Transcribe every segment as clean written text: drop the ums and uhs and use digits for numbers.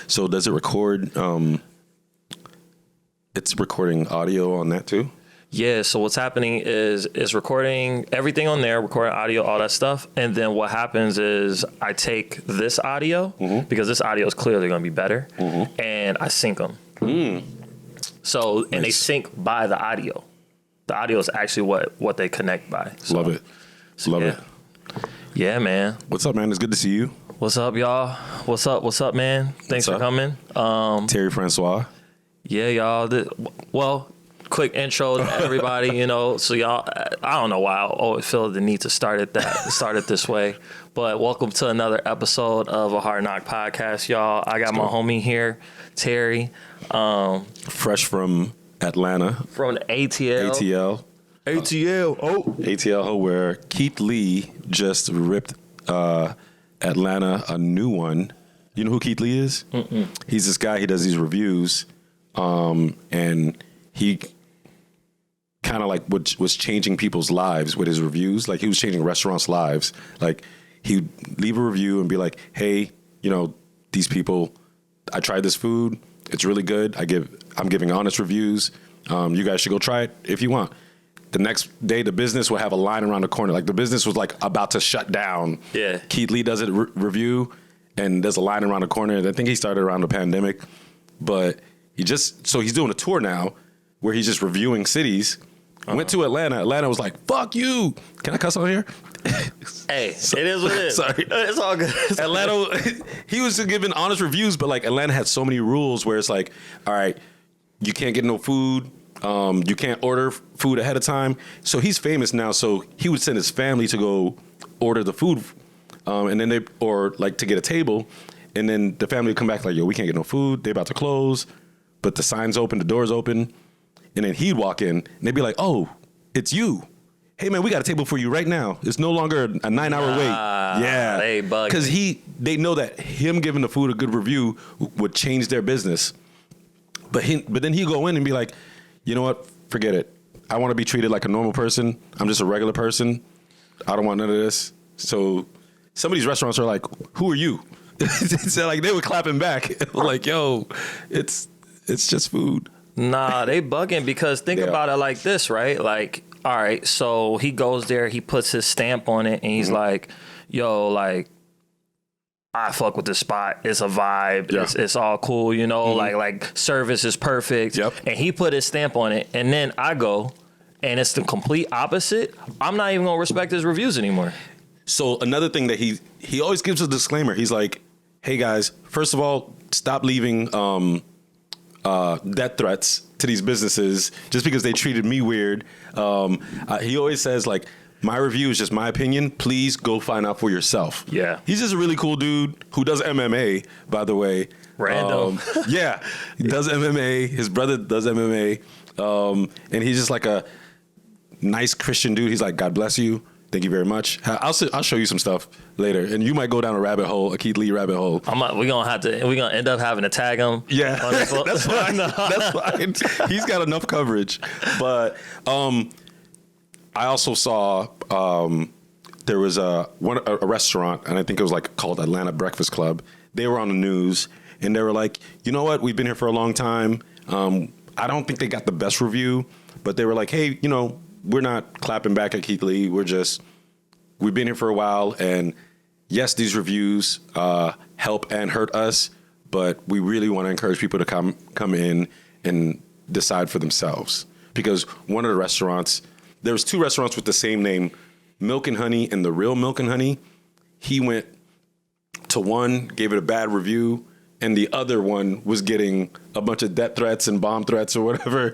So does it record? It's recording audio on that too? Yeah, so what's happening is it's recording everything on there, recording audio, all that stuff. And then what happens is I take this audio, because this audio is clearly going to be better, and I sync them. So, and they sync by the audio. The audio is actually what they connect by. So, Love it. Love it. Yeah, man. What's up, man? It's good to see you. What's up, y'all? What's up, man? Thanks for coming. Terry Francois. Yeah, y'all. Well, quick intro to everybody, you know. So y'all, I don't know why I always feel the need to start it this way, but welcome to another episode of a Hard Knock podcast, y'all. I got my homie here, Terry, fresh from Atlanta, from ATL. ATL, where Keith Lee just ripped Atlanta a new one. You know who Keith Lee is? He's this guy. He does these reviews, and he kind of like was changing people's lives with his reviews. Like he was changing restaurants' lives. Like he'd leave a review and be like, "Hey, you know, these people, I tried this food. It's really good. I'm giving honest reviews. You guys should go try it if you want." The next day, the business will have a line around the corner. Like the business was like about to shut down. Yeah. Keith Lee does a review, and there's a line around the corner. I think he started around the pandemic, but he's doing a tour now where he's just reviewing cities. Went to Atlanta. Atlanta was like, "Fuck you." Can I cuss on here? Hey, it is what it is. Sorry. It's all good. Atlanta, he was giving honest reviews, but like Atlanta had so many rules where it's like, all right, you can't get no food. You can't order food ahead of time. So he's famous now. So he would send his family to go order the food, and then to get a table, and then the family would come back like, "Yo, we can't get no food. They about to close, but the sign's open, the door's open," and then he'd walk in, and they'd be like, "Oh, it's you. Hey man, we got a table for you right now. It's no longer a 9-hour wait." Yeah, they bug. Because they know that him giving the food a good review would change their business. But then he'd go in and be like, "You know what? Forget it. I want to be treated like a normal person. I'm just a regular person. I don't want none of this." So some of these restaurants are like, "Who are you?" So like they were clapping back, like, "Yo, it's just food." Nah, they bugging because think about it like this, right? Like, all right, so he goes there, he puts his stamp on it, and he's like, "Yo, like, I fuck with this spot. It's a vibe. Yeah. It's all cool, you know. Like service is perfect." Yep. And he put his stamp on it, and then I go, and it's the complete opposite. I'm not even gonna respect his reviews anymore. So another thing that he always gives a disclaimer. He's like, "Hey guys, first of all, stop leaving death threats to these businesses just because they treated me weird." He always says like, "My review is just my opinion. Please go find out for yourself." Yeah. He's just a really cool dude who does MMA, by the way. Random. Yeah. He does MMA. His brother does MMA. And he's just like a nice Christian dude. He's like, "God bless you. Thank you very much." I'll show you some stuff later, and you might go down a Keith Lee rabbit hole. We're gonna end up having to tag him. Yeah, that's fine. That's fine. He's got enough coverage. But I also saw there was a restaurant, and I think it was like called Atlanta Breakfast Club. They were on the news, and they were like, "You know what? We've been here for a long time. I don't think they got the best review, but they were like, hey, you know, we're not clapping back at Keith Lee. We've been here for a while, and yes, these reviews help and hurt us, but we really want to encourage people to come in and decide for themselves." Because one of the restaurants, there was 2 restaurants with the same name, Milk and Honey and The Real Milk and Honey. He went to one, gave it a bad review, and the other one was getting a bunch of death threats and bomb threats or whatever.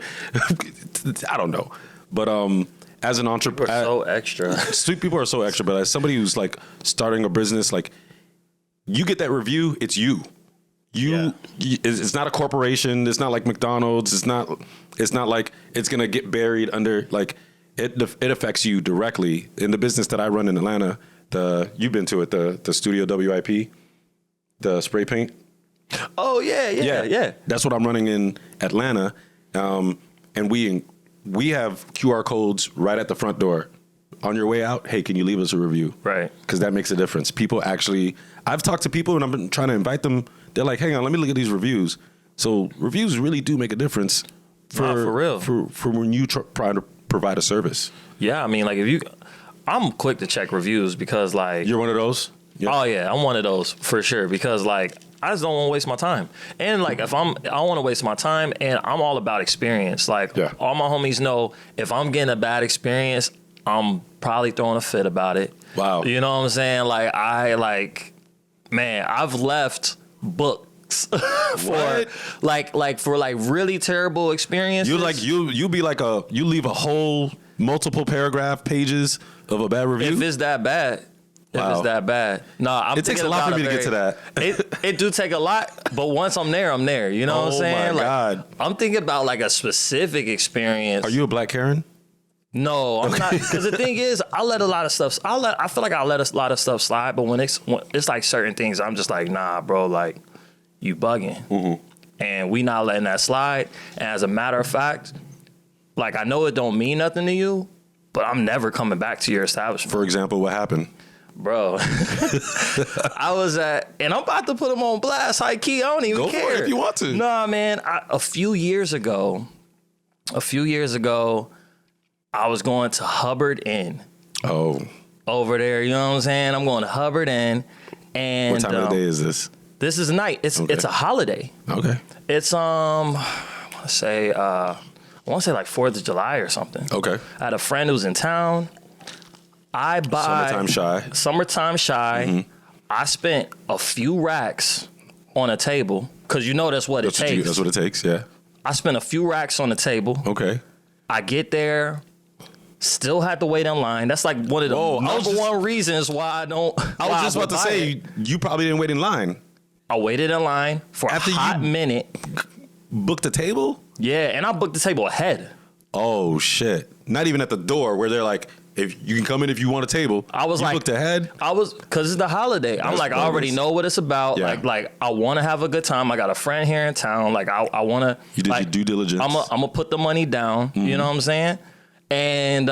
I don't know. But as an entrepreneur, people are so extra. People are so extra. But as somebody who's like starting a business, like you get that review, it's you. It's not a corporation. It's not like McDonald's. It's not like it's gonna get buried under like it affects you directly. In the business that I run in Atlanta, you've been to it, the Studio WIP, the spray paint. Oh yeah. That's what I'm running in Atlanta, and we have QR codes right at the front door. on your way out, hey, can you leave us a review? Right. Because that makes a difference. People actually, I've talked to people and I've been trying to invite them. They're like, hang on, let me look at these reviews. So reviews really do make a difference For real. For when you try to provide a service. Yeah, I mean, like I'm quick to check reviews because like. You're one of those? Yeah. Oh yeah, I'm one of those for sure because like I just don't want to waste my time. And like I don't want to waste my time and I'm all about experience. Like all my homies know if I'm getting a bad experience, I'm probably throwing a fit about it. Wow. You know what I'm saying? Like I've left books for for really terrible experiences. You be like you leave a whole multiple paragraph pages of a bad review? If it's that bad. Wow. If it's that bad. No, it takes a lot for me to get to that. It do take a lot, but once I'm there, I'm there. You know what I'm saying? Oh my God. I'm thinking about like a specific experience. Are you a black Karen? No, I'm not. Because the thing is, I let a lot of stuff. I feel like I let a lot of stuff slide, but when it's like certain things, I'm just like, nah, bro, like you bugging, and we not letting that slide. And as a matter of fact, like I know it don't mean nothing to you, but I'm never coming back to your establishment. For example, what happened? Bro, I was and I'm about to put him on blast. High key, I don't even care. Go for it if you want to. Nah, man. A few years ago, I was going to Hubbard Inn. Oh. Over there, you know what I'm saying? I'm going to Hubbard Inn. And what time of the day is this? This is night. It's a holiday. Okay. It's I want to say like 4th of July or something. Okay. I had a friend who was in town. I buy Summertime shy. I spent a few racks on a table because you know that's what it takes. That's what it takes. Yeah. I spent a few racks on the table. Okay. I get there, still had to wait in line. That's like one of the number one reasons why I don't. I was just about to say you probably didn't wait in line. I waited in line for a hot minute. Booked the table? Yeah, and I booked the table ahead. Oh shit! Not even at the door where they're like, if you can come in if you want a table. I was booked ahead. Because it's the holiday. I'm like, I already know what it's about. Yeah. Like I want to have a good time. I got a friend here in town. Like I want to. You did your due diligence. I'm gonna put the money down. You know what I'm saying? And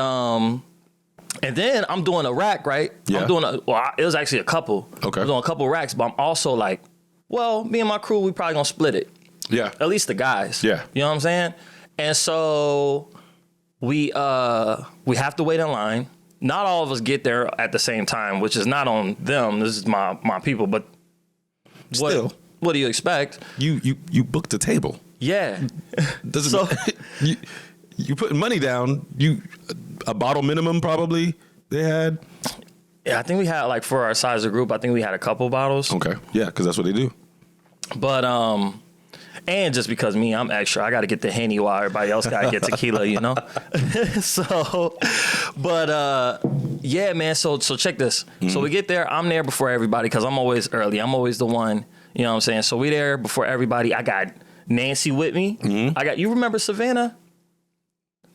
then I'm doing a rack, right? Yeah. It was actually a couple. Okay. I'm doing a couple racks, but I'm also like, well, me and my crew, we probably gonna split it. Yeah. At least the guys. Yeah. You know what I'm saying? And so we have to wait in line. Not all of us get there at the same time, which is not on them. This is my people, but still, what do you expect? You booked a table. Yeah. You put money down. A bottle minimum probably they had. Yeah, I think we had like for our size of group, I think we had a couple bottles. Okay. Yeah, because that's what they do. But and just because I'm extra, I got to get the Henny while everybody else got to get tequila, you know? So, but yeah, man. So check this. So we get there. I'm there before everybody because I'm always early. I'm always the one, you know what I'm saying? So we there before everybody. I got Nancy with me. You remember Savannah?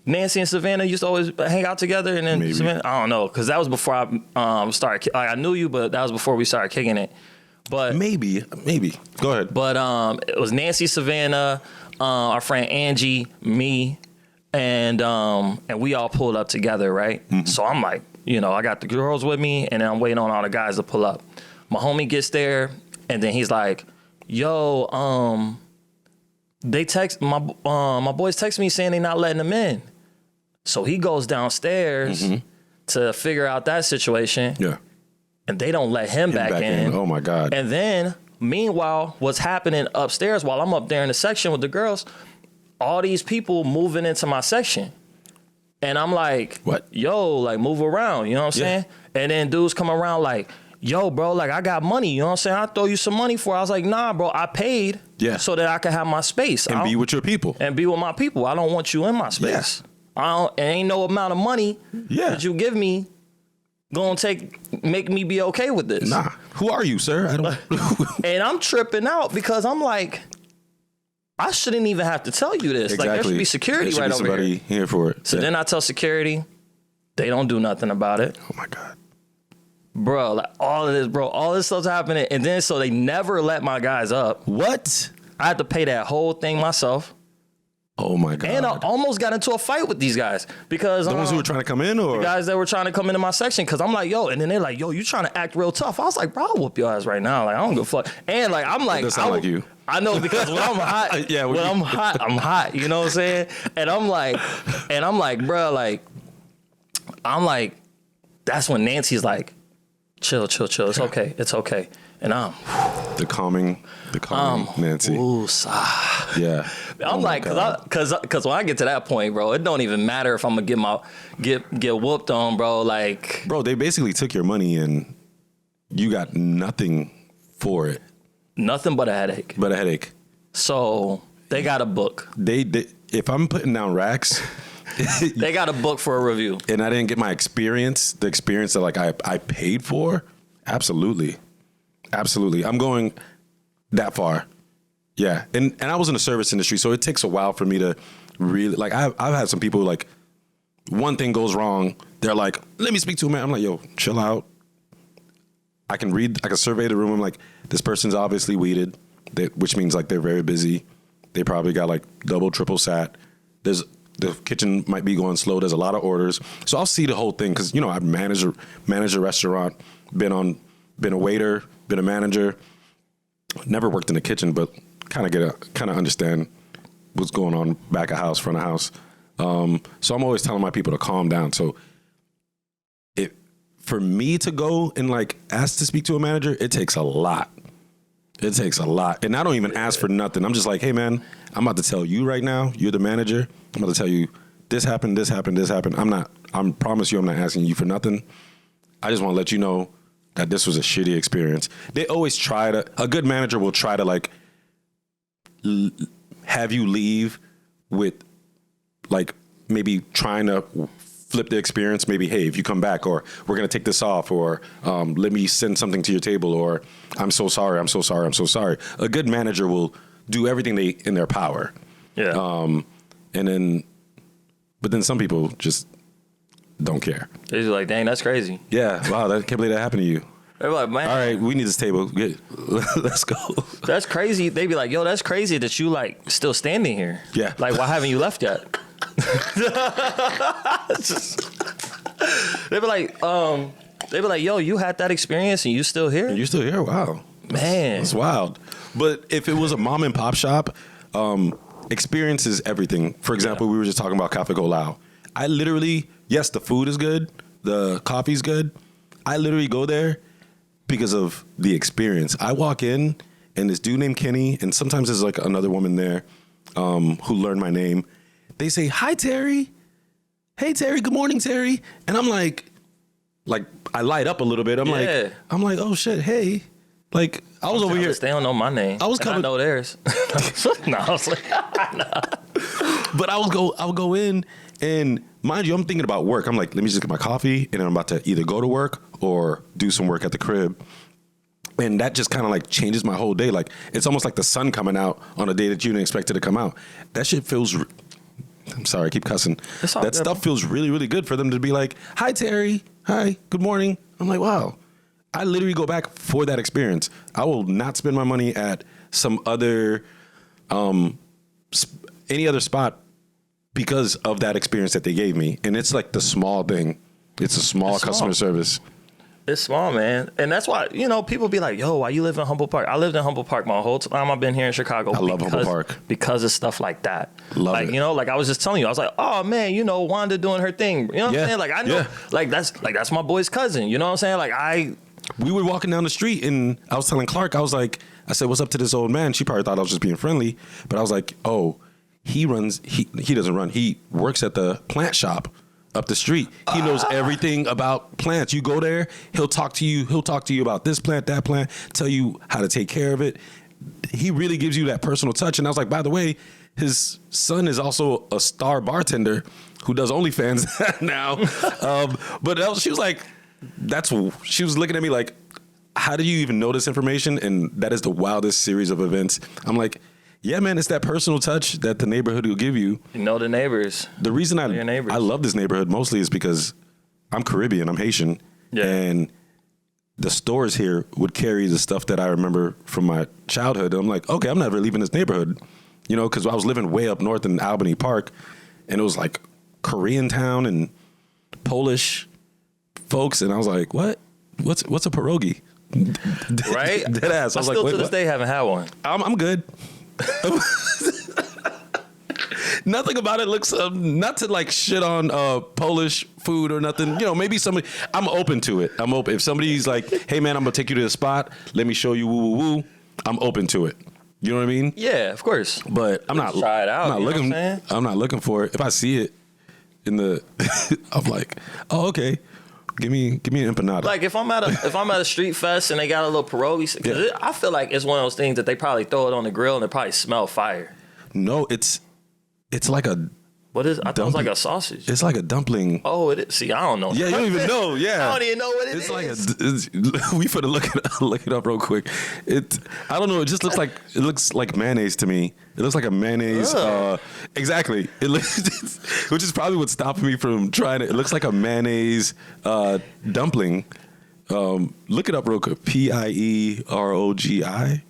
Nancy and Savannah used to always hang out together. And then Savannah, I don't know, because that was before I started. I knew you, but that was before we started kicking it. But maybe. Go ahead. But it was Nancy, Savannah, our friend Angie, me, and we all pulled up together, right? So I'm like, I got the girls with me, and then I'm waiting on all the guys to pull up. My homie gets there, and then he's like, "Yo, they text my boys text me saying they not letting them in." So he goes downstairs to figure out that situation. Yeah. And they don't let him back in. Oh my God. And then, meanwhile, what's happening upstairs while I'm up there in the section with the girls, all these people moving into my section. And I'm like, what? Yo, like move around, you know what I'm saying? And then dudes come around like, yo, bro, like I got money, you know what I'm saying? I'll throw you some money for it. I was like, nah, bro, I paid so that I could have my space. And be with your people. And be with my people. I don't want you in my space. Ain't no amount of money that you give me gonna make me be okay with this. Nah. Who are you, sir? I don't. And I'm tripping out because I'm like, I shouldn't even have to tell you this. Exactly. Like there should be security right over here. Somebody here for it. So then I tell security, they don't do nothing about it. Oh my God. Bro, like all this stuff's happening. And then so they never let my guys up. What? I had to pay that whole thing myself. Oh my God. And I almost got into a fight with these guys because the ones who were trying to come in, or the guys that were trying to come into my section, because I'm like, yo, and then they're like, yo, you trying to act real tough. I was like, bro, I'll whoop your ass right now. Like, I don't give a fuck. And like, I'm like, That sound like you. I know, because when I'm hot, Yeah, when I'm hot, I'm hot. You know what I'm saying? And I'm like, bro, like, I'm like, that's when Nancy's like, chill. It's okay. It's okay. And I'm the calming Nancy. Ooh, Yeah. I'm like, cause when I get to that point, bro, it don't even matter if I'm gonna get whooped on, bro. Like, bro, they basically took your money and you got nothing for it. Nothing but a headache. So they got a book. They if I'm putting down racks, they got a book for a review. And I didn't get my experience, the experience that like I paid for. Absolutely. I'm going that far. Yeah. And I was in the service industry, so it takes a while for me to really, like, I've had some people, like, one thing goes wrong, they're like, let me speak to a man. I'm like, yo, chill out. I can survey the room. I'm like, this person's obviously weeded, which means like they're very busy. They probably got like double, triple sat. The kitchen might be going slow. There's a lot of orders. So I'll see the whole thing because, you know, I've managed a restaurant, been a waiter, been a manager, never worked in the kitchen, but kind of understand what's going on back of house, front of house. So I'm always telling my people to calm down. So for me to go and like ask to speak to a manager, it takes a lot. And I don't even ask for nothing. I'm just like, hey man, I'm about to tell you right now, you're the manager. I'm about to tell you this happened. I promise you I'm not asking you for nothing. I just want to let you know that this was a shitty experience. They always a good manager will try to like have you leave with like maybe trying to flip the experience. Maybe, hey, if you come back, or we're going to take this off, or let me send something to your table, or I'm so sorry. A good manager will do everything in their power. Yeah. But then some people just don't care. They're just like, dang, that's crazy. Yeah. Wow. I can't believe that happened to you. They're like, man. All right, we need this table. Let's go. That's crazy. They be like, yo, that's crazy that you like still standing here. Yeah. Like, why haven't you left yet? They be like, yo, you had that experience and you still here? And you're still here? Wow. Man. That's wild. But if it was a mom and pop shop, experience is everything. For example, we were just talking about Cafe Golao. I literally, yes, the food is good. The coffee's good. I literally go there because of the experience. I walk in and this dude named Kenny, and sometimes there's like another woman there who learned my name. They say, hi, Terry. Hey, Terry. Good morning, Terry. And I'm like I light up a little bit. I'm like, oh shit. Hey, like I was over here. They don't know my name. I was coming. I know theirs. No, I was like, but I would go in, and mind you, I'm thinking about work. I'm like, let me just get my coffee, and then I'm about to either go to work or do some work at the crib. And that just kind of like changes my whole day. Like it's almost like the sun coming out on a day that you didn't expect it to come out. That shit feels. I'm sorry, I keep cussing. That stuff feels really, really good for them to be like, hi, Terry. Hi, good morning. I'm like, wow. I literally go back for that experience. I will not spend my money at some other, any other spot because of that experience that they gave me. And it's like the small thing. It's a small customer service. It's small, man. And that's why, you know, people be like, yo, why you live in Humboldt Park? I lived in Humboldt Park my whole time I've been here in Chicago. I love Humboldt Park. Because of stuff like that. Love it. You know, like I was just telling you, I was like, oh man, you know, Wanda doing her thing. You know what I'm saying? Like I know, that's my boy's cousin. You know what I'm saying? We were walking down the street and I was telling Clark, I said, what's up to this old man? She probably thought I was just being friendly. But I was like, oh, he doesn't run. He works at the plant shop up the street. He knows everything about plants. You go there, he'll talk to you about this plant, that plant, tell you how to take care of it. He really gives you that personal touch. And I was like, by the way, his son is also a star bartender who does OnlyFans now. But she was like, she was looking at me like, how do you even know this information? And that is the wildest series of events. I'm like, yeah, man, it's that personal touch that the neighborhood will give you. You know the neighbors. The reason I love this neighborhood mostly is because I'm Caribbean, I'm Haitian, and the stores here would carry the stuff that I remember from my childhood. And I'm like, okay, I'm never leaving this neighborhood. You know, because I was living way up north in Albany Park, and it was like Korean town and Polish folks, and I was like, what? What's a pierogi? Right? Dead ass. I was still like, to this day haven't had one. I'm good. Nothing about it looks not to like shit on Polish food or nothing. You know, maybe somebody. I'm open to it. I'm open. If somebody's like, "Hey man, I'm gonna take you to the spot. Let me show you woo woo woo." I'm open to it. You know what I mean? Yeah, of course. But I'm not. Try it out. I'm not looking. What I'm saying? I'm not looking for it. If I see it in the, I'm like, oh okay. Give me an empanada. Like if I'm at a street fest and they got a little pierogi, because I feel like it's one of those things that they probably throw it on the grill and it probably smell fire. No, it's like a. What is? I thought it was like a sausage. It's like a dumpling. Oh, it is. See, I don't know. Yeah, you don't even know. Yeah, I don't even know what it it's is. like we finna look it up real quick. I don't know. It just looks like mayonnaise to me. It looks like a mayonnaise. Exactly. It looks, which is probably what's stopping me from trying it. It looks like a mayonnaise dumpling. Look it up real quick. Pierogi.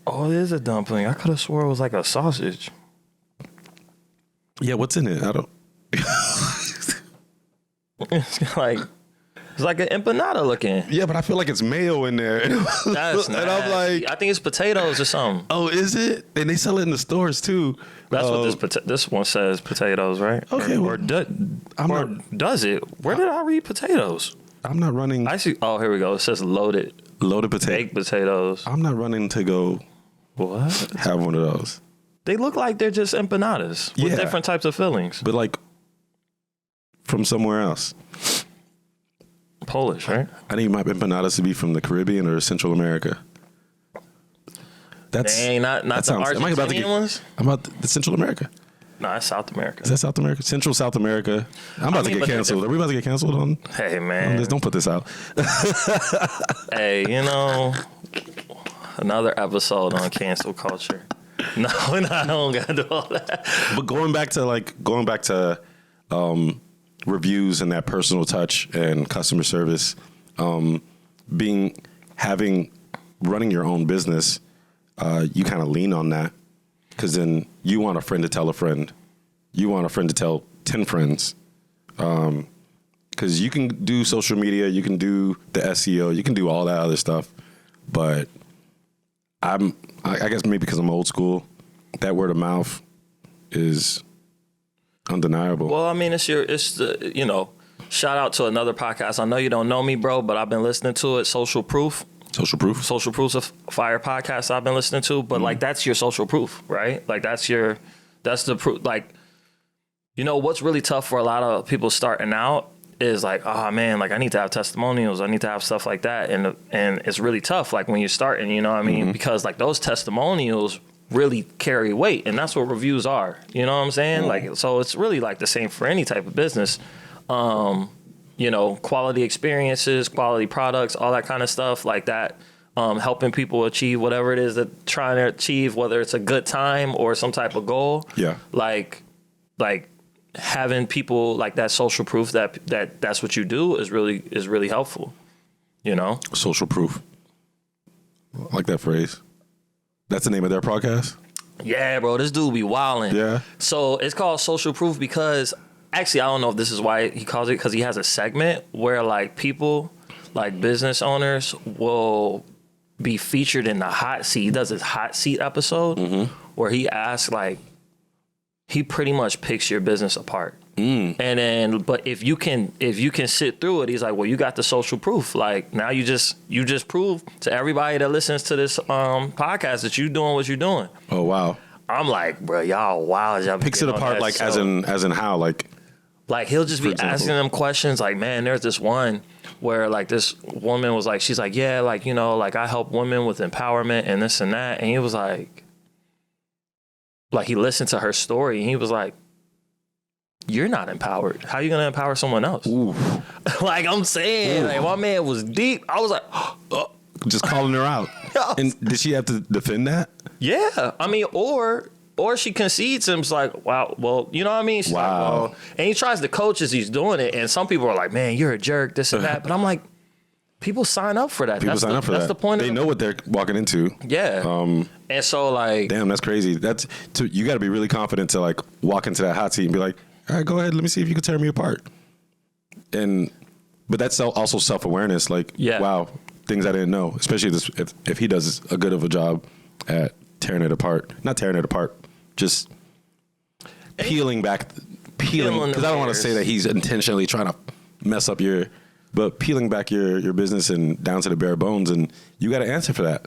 Oh, it is a dumpling. I could have swore it was like a sausage. Yeah, what's in it? I don't. It's like an empanada looking. Yeah, but I feel like it's mayo in there. That's and I'm like, I think it's potatoes or something. oh, is it? And they sell it in the stores too. That's what this one says, potatoes, right? Okay, Or does it? Where did I read potatoes? I'm not running. I see. Oh, here we go. It says loaded Potato. baked potatoes. I'm not running to go What? have one of those. They look like they're just empanadas with different types of fillings. But like from somewhere else. Polish, right? I need my empanadas to be from the Caribbean or Central America. That's Dang, not the am I about to Argentinian ones? I'm about the Central America. No, that's South America. Is that South America? Central South America. I'm about to get but they're canceled. Are we about to get canceled on? Hey, man. Don't put this out. Hey, another episode on cancel culture. No, I don't gotta do all that. But going back to reviews and that personal touch and customer service, running your own business, you kind of lean on that because then you want a friend to tell a friend, you want a friend to tell 10 friends, because you can do social media, you can do the SEO, you can do all that other stuff, but I guess maybe because I'm old school, that word of mouth is undeniable. Well, I mean, shout out to another podcast. I know you don't know me, bro, but I've been listening to it. Social Proof's a fire podcast I've been listening to, but like that's your social proof, right? Like that's the proof. Like, what's really tough for a lot of people starting out is like, oh man, like I need to have testimonials, I need to have stuff like that, and it's really tough. Like when you're starting, you know what I mean? Because like those testimonials really carry weight, and that's what reviews are. You know what I'm saying? Like, so it's really like the same for any type of business. Quality experiences, quality products, all that kind of stuff like that. Helping people achieve whatever it is that trying to achieve, whether it's a good time or some type of goal. Yeah. Like having people like that social proof that's what you do is really helpful. Social proof. I like that phrase. That's the name of their podcast? Yeah, bro. This dude be wilding. Yeah. So it's called Social Proof because actually I don't know if this is why he calls it, because he has a segment where like people, like business owners, will be featured in the hot seat. He does his hot seat episode where he asks he pretty much picks your business apart. And then, but if you can sit through it, he's like, well, you got the social proof. Like now you just prove to everybody that listens to this podcast that you doing what you're doing. Oh wow. I'm like, bro, y'all wild. Y'all picks it apart like show. as in how like he'll just be asking them questions like, man, there's this one where like this woman was like, she's like, yeah, like like I help women with empowerment and this and that, and he was like he listened to her story and he was like, you're not empowered. How are you gonna empower someone else? Like I'm saying, like my man was deep. I was like, just calling her out. And did she have to defend that? Yeah, I mean, or she concedes him. It's like, wow, well, you know what I mean? She's like, well, and he tries to coach as he's doing it. And some people are like, man, you're a jerk, this and that. But I'm like, people sign up for that. People sign up for that. That's the point. They know what they're walking into. Yeah. And so like, damn, that's crazy. You got to be really confident to like walk into that hot seat and be like, all right, go ahead. Let me see if you can tear me apart. But that's also self-awareness. Like, wow, things I didn't know, especially if he does a good of a job at tearing it apart. Not tearing it apart, just peeling, because I don't want to say that he's intentionally trying to mess up but peeling back your business and down to the bare bones, and you got to answer for that.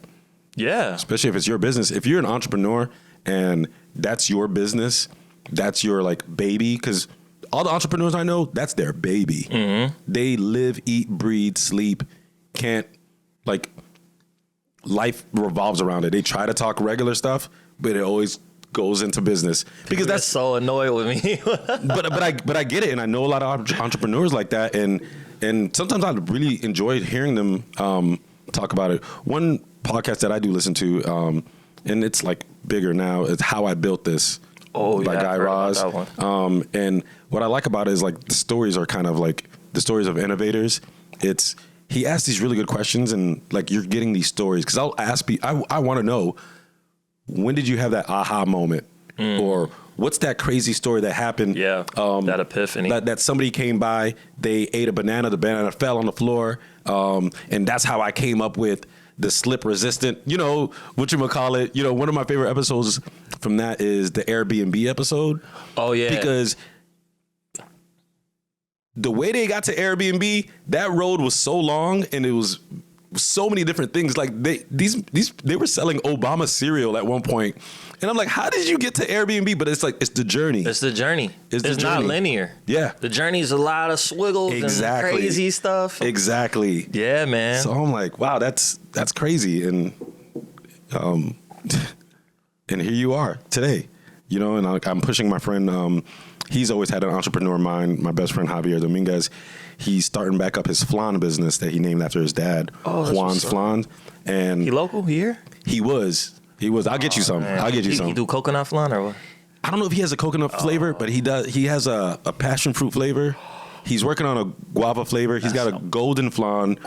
Yeah. Especially if it's your business. If you're an entrepreneur and that's your business, that's your like baby, because all the entrepreneurs I know, that's their baby. Mm-hmm. They live, eat, breathe, sleep, like life revolves around it. They try to talk regular stuff, but it always goes into business because that's so annoyed with me. but I get it, and I know a lot of entrepreneurs like that, and sometimes I really enjoy hearing them talk about it. One podcast that I do listen to, and it's like bigger now, is How I Built This. By Guy Raz. And what I like about it is like the stories are kind of like the stories of innovators. He asks these really good questions, and like you're getting these stories, because I'll ask I want to know, when did you have that aha moment, or what's that crazy story that happened? Yeah, that epiphany. That somebody came by, they ate a banana, the banana fell on the floor, and that's how I came up with the slip resistant, whatchamacallit. One of my favorite episodes from that is the Airbnb episode. Oh yeah. Because the way they got to Airbnb, that road was so long, and it was so many different things. Like they were selling Obama cereal at one point. And I'm like, how did you get to Airbnb? But it's like, it's the journey. It's the journey. It's not linear. Yeah. The journey's a lot of swiggles and crazy stuff. Exactly. Yeah, man. So I'm like, wow, that's crazy. And and here you are today, and I'm pushing my friend. He's always had an entrepreneur mind. My best friend, Javier Dominguez, he's starting back up his flan business that he named after his dad, Juan's Flan. And he local here? He was. I'll get you some. Man. I'll get you some. He do coconut flan or what? I don't know if he has a coconut flavor, but he does. He has a passion fruit flavor. He's working on a guava flavor. He's got a golden flan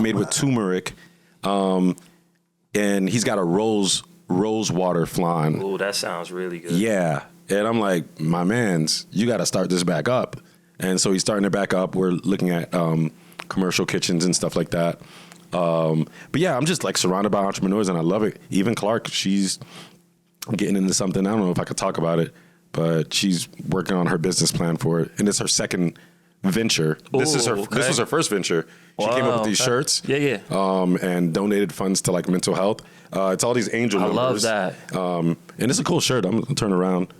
made with turmeric, and he's got a rose water flan. Ooh, that sounds really good. Yeah, and I'm like, my man's, you got to start this back up. And so he's starting it back up. We're looking at commercial kitchens and stuff like that. But yeah, I'm just like surrounded by entrepreneurs, and I love it. Even Clark, she's getting into something. I don't know if I could talk about it, but she's working on her business plan for it, and it's her second venture. This was her first venture. She came up with these shirts, and donated funds to like mental health. It's all these angel numbers. I love that. And it's a cool shirt. I'm gonna turn around.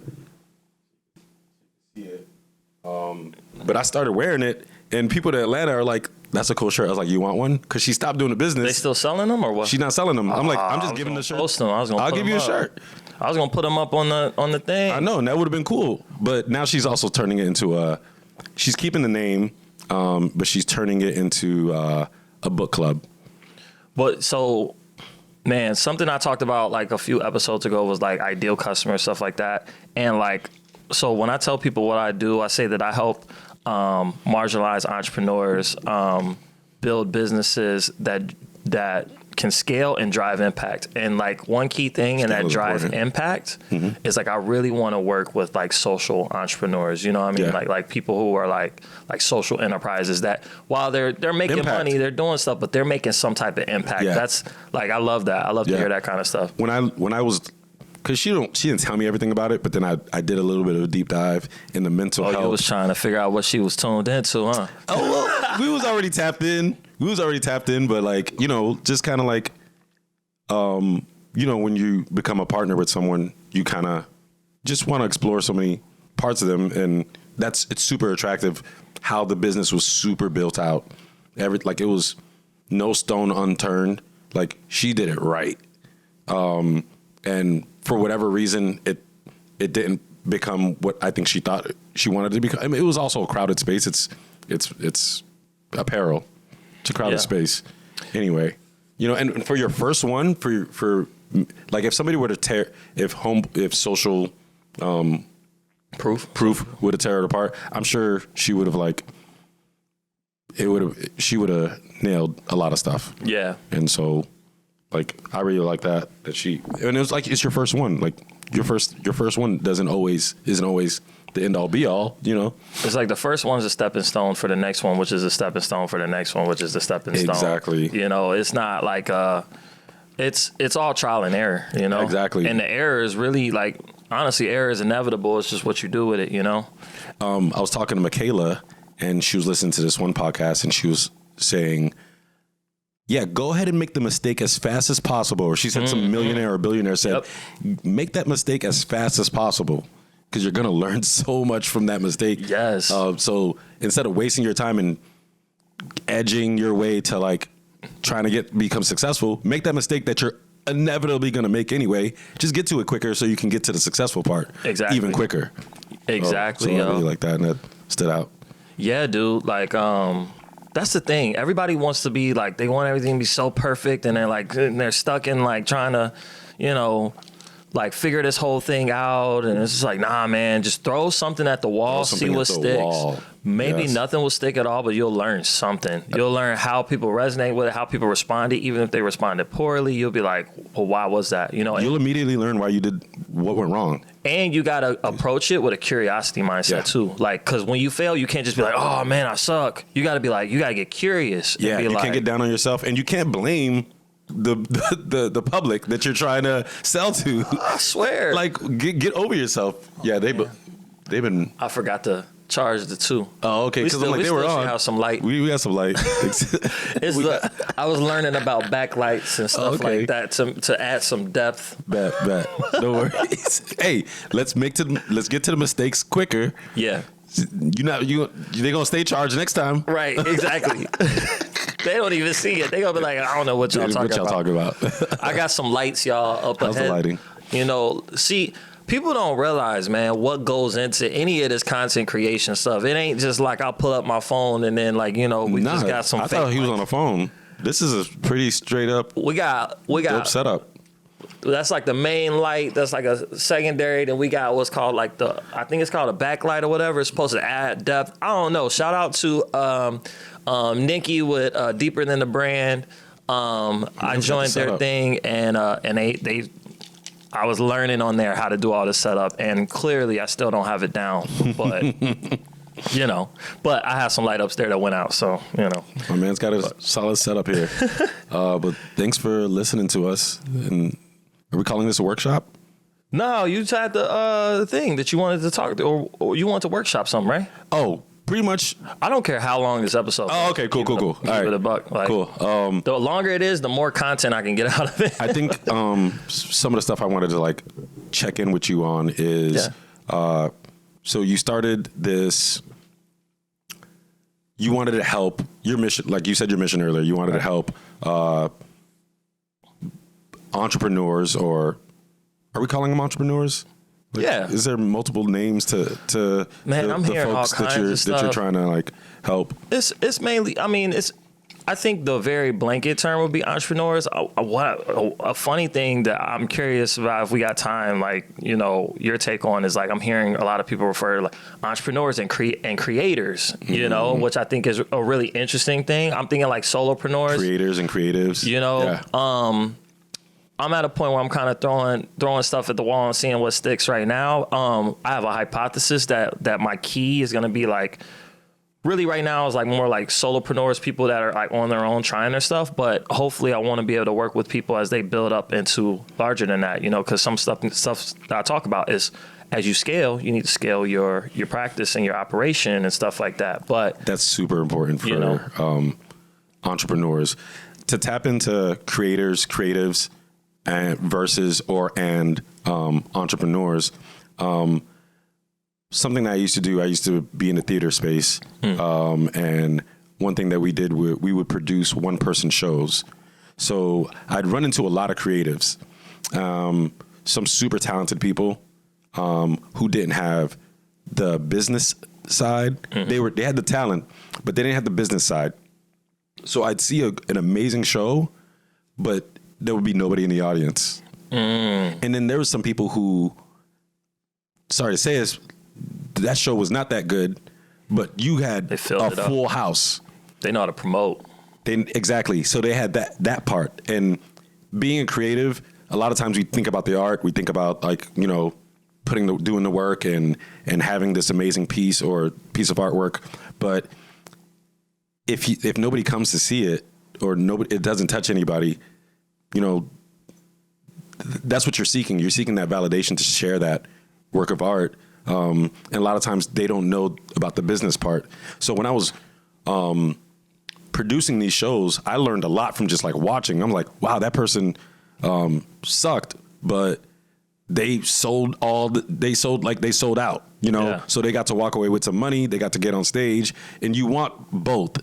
But I started wearing it, and people in Atlanta are like, that's a cool shirt. I was like, you want one? Because she stopped doing the business. They still selling them or what? She's not selling them. I'm like, I'm just giving the shirt. Post them. I'll give you a shirt. I was gonna put them up on the thing. I know, and that would have been cool. But now she's also turning it into she's keeping the name, but she's turning it into a book club. But so, man, something I talked about like a few episodes ago was like ideal customer, stuff like that. And like, so when I tell people what I do, I say that I help marginalized entrepreneurs build businesses that can scale and drive impact. And like one key thing in that drive impact is like I really want to work with like social entrepreneurs. You know what I mean? Like people who are like social enterprises that while they're making money, they're doing stuff, but they're making some type of impact. That's like, I love that. I love to hear that kind of stuff. When I was, because she didn't tell me everything about it, but then I did a little bit of a deep dive in the mental health. You was trying to figure out what she was tuned into, huh? Oh, well, we was already tapped in, but like, just kind of like, when you become a partner with someone, you kind of just want to explore so many parts of them. And it's super attractive how the business was super built out. It was no stone unturned. Like she did it right. And for whatever reason, it didn't become what I think she thought she wanted to become. I mean, it was also a crowded space. It's apparel. It's a crowded space. Anyway, and for your first one, for like if somebody were to tear, if social proof would have tear it apart, I'm sure she would have like she would have nailed a lot of stuff. Yeah. And so, like, I really like that she, and it was like, it's your first one. Like, your first one isn't always the end all be all, you know? It's like the first one's a stepping stone for the next one, which is a stepping stone for the next one, which is the stepping stone. Exactly. You know, it's not like, it's all trial and error, you know? Exactly. And the error is really like, honestly, error is inevitable. It's just what you do with it, you know? I was talking to Michaela, and she was listening to this one podcast, and she was saying, yeah, go ahead and make the mistake as fast as possible. Or she said some millionaire or billionaire said, make that mistake as fast as possible, because you're going to learn so much from that mistake. Yes. So instead of wasting your time and edging your way to like trying to become successful, make that mistake that you're inevitably going to make anyway. Just get to it quicker so you can get to the successful part even quicker. Exactly. So I really like that, and that stood out. Yeah, dude. Like, that's the thing. Everybody wants to be like, they want everything to be so perfect, and they're stuck in like trying to, you know, like figure this whole thing out. And it's just like, nah, man, just throw something at the wall, see what sticks. Maybe nothing will stick at all, but you'll learn something. You'll learn how people resonate with it, how people responded. Even if they responded poorly, you'll be like, well, why was that? You know, you'll immediately learn why you did what went wrong. And you got to approach it with a curiosity mindset too. Like, because when you fail, you can't just be like, oh man, I suck. You got to be like, you got to get curious. Yeah, you can't get down on yourself, and you can't blame the public that you're trying to sell to. I swear. Like, get over yourself. Yeah, they've been. I forgot to charge the 2. Oh, okay. Because like they were on. Have some light. We got some light. I was learning about backlights and stuff like that to add some depth. Bet. No worries. Hey, let's get to the mistakes quicker. Yeah. They're gonna stay charged next time. Right. Exactly. They don't even see it. They gonna be like, I don't know what y'all talking about. I got some lights, y'all, up ahead. How's the lighting? You know, see, people don't realize, man, what goes into any of this content creation stuff. It ain't just like I'll pull up my phone and then like, you know, we just got some. I thought he was on the phone. This is a pretty straight up. We got dope setup. That's like the main light. That's like a secondary. Then we got what's called like I think it's called a backlight or whatever. It's supposed to add depth. I don't know. Shout out to Nikki with Deeper Than the Brand. I joined their thing and they I was learning on there how to do all this setup, and clearly I still don't have it down, but you know, but I have some light ups there that went out. So, you know, my man's got a solid setup here. But thanks for listening to us. And are we calling this a workshop? No, you had the thing that you wanted to talk to, or you wanted to workshop something, right? Oh, pretty much. I don't care how long this episode. Oh, okay, cool. All right, with a buck. Like, cool. The longer it is, the more content I can get out of it. I think some of the stuff I wanted to like check in with you on is, so you started this. You wanted to help your mission, like you said, your mission earlier. You wanted to help entrepreneurs, or are we calling them entrepreneurs? Like, is there multiple names to man, I'm hearing folks all kinds of stuff that you're trying to like help? It's mainly, I mean, I think the very blanket term would be entrepreneurs. A funny thing that I'm curious about, if we got time, like, you know, your take on is like, I'm hearing a lot of people refer to like entrepreneurs and creators, you know, which I think is a really interesting thing. I'm thinking like solopreneurs, creators and creatives, you know. I'm at a point where I'm kind of throwing stuff at the wall and seeing what sticks right now. I have a hypothesis that my key is going to be like, really right now is like more like solopreneurs, people that are like on their own trying their stuff. But hopefully I want to be able to work with people as they build up into larger than that, you know, because some stuff that I talk about is as you scale, you need to scale your practice and your operation and stuff like that. But that's super important for entrepreneurs to tap into creatives, versus entrepreneurs. Something that I used to do, I used to be in the theater space. And one thing that we did, we would produce one-person shows. So I'd run into a lot of creatives, some super talented people who didn't have the business side. They had the talent, but they didn't have the business side. So I'd see an amazing show, but there would be nobody in the audience. And then there was some people who, sorry to say this, that show was not that good, but you had a full house. They know how to promote. Exactly. So they had that part. And being a creative, a lot of times we think about the art. We think about like, you know, doing the work and having this amazing piece or piece of artwork. But if nobody comes to see it or it doesn't touch anybody, you know, that's what you're seeking. You're seeking that validation to share that work of art. And a lot of times they don't know about the business part. So when I was producing these shows, I learned a lot from just like watching. I'm like, wow, that person sucked, but they sold out, you know? Yeah. So they got to walk away with some money. They got to get on stage, and you want both.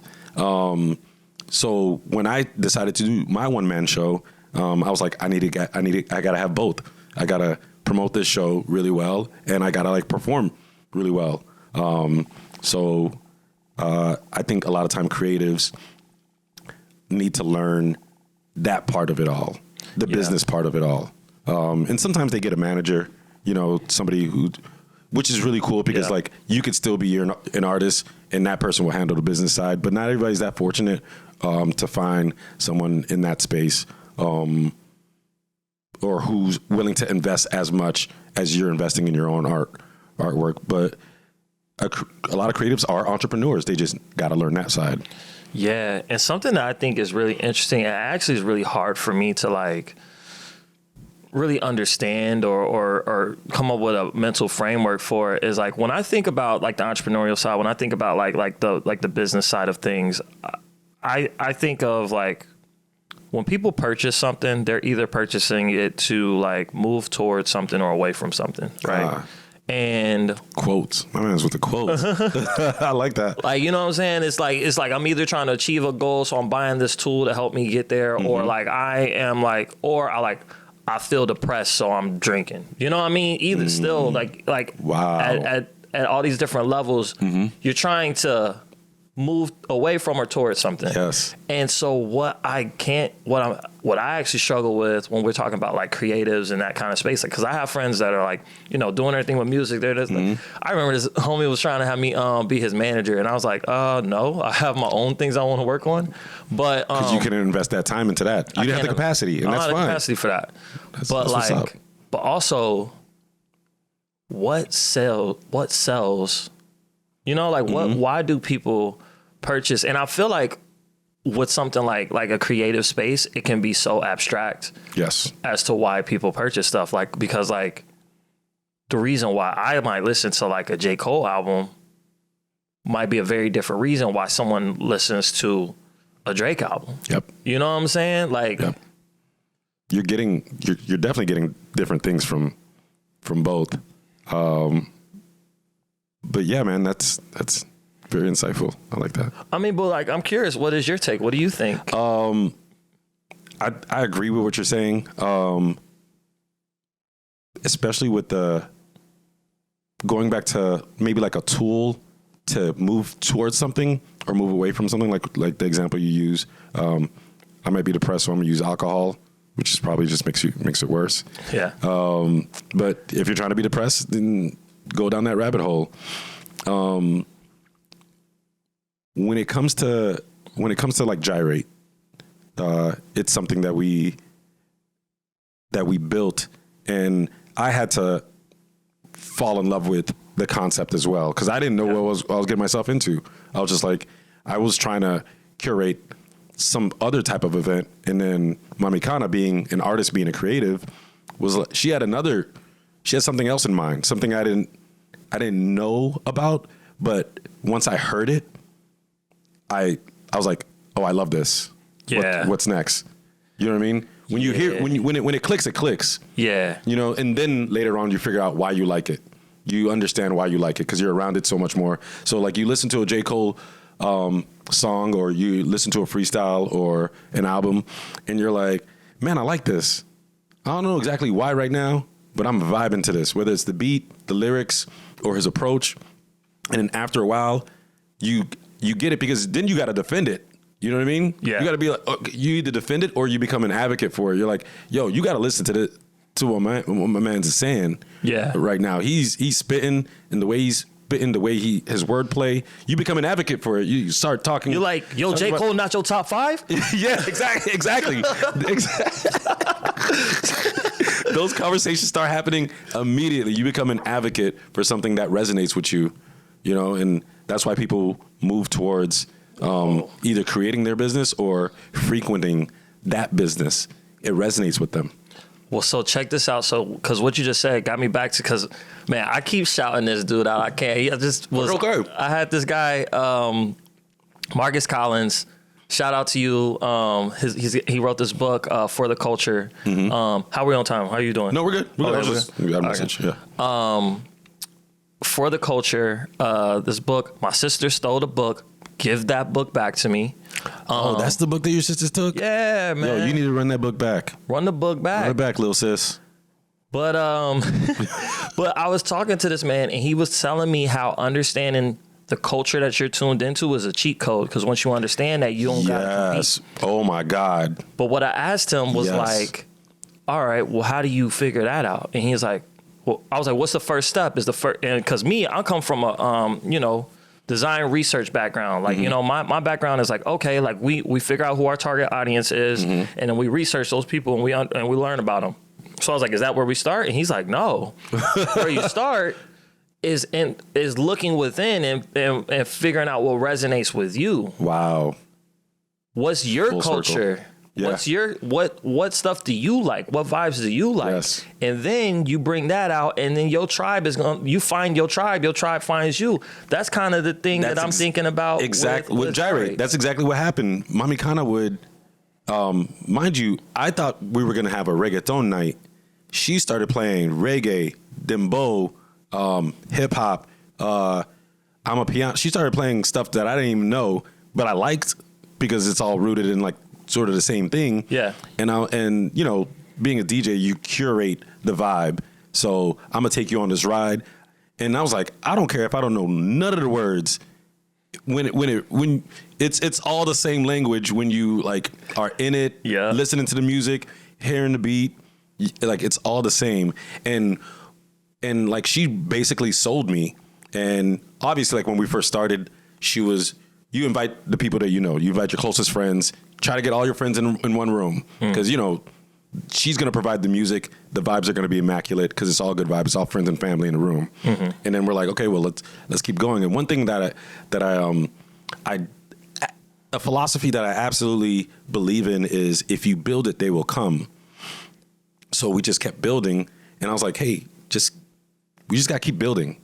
So when I decided to do my one-man show, I was like, I gotta have both. I gotta promote this show really well, and I gotta like perform really well. So I think a lot of time creatives need to learn that part of it all, the business part of it all. And sometimes they get a manager, you know, somebody which is really cool because like you could still be an artist and that person will handle the business side, but not everybody's that fortunate to find someone in that space or who's willing to invest as much as you're investing in your own artwork. But a lot of creatives are entrepreneurs. They just got to learn that side. Yeah. And something that I think is really interesting and actually is really hard for me to like really understand or come up with a mental framework for is like when I think about like the entrepreneurial side, when I think about like the business side of things, I think of like when people purchase something, they're either purchasing it to like move towards something or away from something, right? And quotes. My man's with the quotes. I like that. Like, you know what I'm saying? It's like I'm either trying to achieve a goal, so I'm buying this tool to help me get there, or like I feel depressed, so I'm drinking. You know what I mean? Either still like wow. At all these different levels, you're trying to move away from or towards something. Yes. And so what I actually struggle with when we're talking about like creatives and that kind of space, like, cause I have friends that are like, you know, doing everything with music. They're just like, I remember this homie was trying to have me be his manager, and I was like, no, I have my own things I want to work on. But because you can invest that time into that, you have the capacity, and that's fine. I don't have the capacity for that. But also, what sells? You know, like why do people purchase? And I feel like with something like a creative space, it can be so abstract. Yes. As to why people purchase stuff. Like, because like the reason why I might listen to like a J. Cole album might be a very different reason why someone listens to a Drake album. Yep. You know what I'm saying? Like, yep. You're definitely getting different things from both. But yeah, man, that's very insightful. I like that. I mean, but like, I'm curious, what is your take? What do you think? I agree with what you're saying. Especially with going back to maybe like a tool to move towards something or move away from something, like the example you use. I might be depressed, so I'm gonna use alcohol, which is probably just makes it worse. Yeah. But if you're trying to be depressed, then go down that rabbit hole. When it comes to like Gyrate, it's something that we built, and I had to fall in love with the concept as well, because I didn't know what I was getting myself into. I was just like, I was trying to curate some other type of event, and then Mamikana, being an artist, being a creative, she had something else in mind, something I didn't know about, but once I heard it, I was like, oh, I love this. Yeah. What's next? You know what I mean? When you hear when it clicks, it clicks. Yeah. You know, and then later on you figure out why you like it. You understand why you like it because you're around it so much more. So like you listen to a J. Cole song, or you listen to a freestyle or an album, and you're like, man, I like this. I don't know exactly why right now, but I'm vibing to this, whether it's the beat, the lyrics, or his approach. And then after a while, you get it, because then you got to defend it. You know what I mean? Yeah. You got to be like, you either defend it or you become an advocate for it. You're like, yo, you got to listen to what my man's saying. Yeah. Right now, he's spitting, and the way he's spitting, the way his wordplay, you become an advocate for it. You start talking. You're like, yo, J. Cole, not your top 5? Yeah, exactly. Those conversations start happening immediately. You become an advocate for something that resonates with you, and that's why people move towards either creating their business or frequenting that business. It resonates with them. Well, so check this out. So, because what you just said got me back to, because, man, I keep shouting this dude out. I can't. He just was. Okay. I had this guy, Marcus Collins. Shout out to you. He wrote this book, For the Culture. Mm-hmm. How are we on time? How are you doing? No, we're good. We got a message. Okay. Yeah. For the Culture, this book, my sister stole the book. Give that book back to me. That's the book that your sisters took? Yeah, man. Yo, you need to run that book back. Run the book back. Run it back, little sis. But but I was talking to this man, and he was telling me how understanding the culture that you're tuned into is a cheat code, because once you understand that, you don't got to compete. Oh my God. But what I asked him was like, all right, well, how do you figure that out? And he's like, well, I was like, what's the first step? Is the first, and because I come from a design research background. Like, my background is like, okay, like we figure out who our target audience is, and then we research those people and we learn about them. So I was like, is that where we start? And he's like, no. Where you start is looking within and figuring out what resonates with you. Wow. What's your Full culture? Circle. Yeah. What's your what stuff do you like? What vibes do you like? Yes. And then you bring that out, and then your tribe you find your tribe finds you. That's kind of the thing that I'm thinking about. Exactly. With Gyrate. That's exactly what happened. Mami Kana would, mind you, I thought we were gonna have a reggaeton night. She started playing reggae, dembow, hip hop. I'm a piano. She started playing stuff that I didn't even know, but I liked because it's all rooted in like sort of the same thing. Yeah. And being a DJ, you curate the vibe. So I'm gonna take you on this ride. And I was like, I don't care if I don't know none of the words. When it's all the same language when you like are in it, listening to the music, hearing the beat, like it's all the same. And like she basically sold me. And obviously, like when we first started, you invite the people that you invite your closest friends, try to get all your friends in one room, because she's going to provide the music, the vibes are going to be immaculate because it's all good vibes, it's all friends and family in the room. And then we're like, okay, well let's keep going. And one thing that a philosophy that I absolutely believe in is if you build it, they will come. So we just kept building, and I was like, hey, we just got to keep building.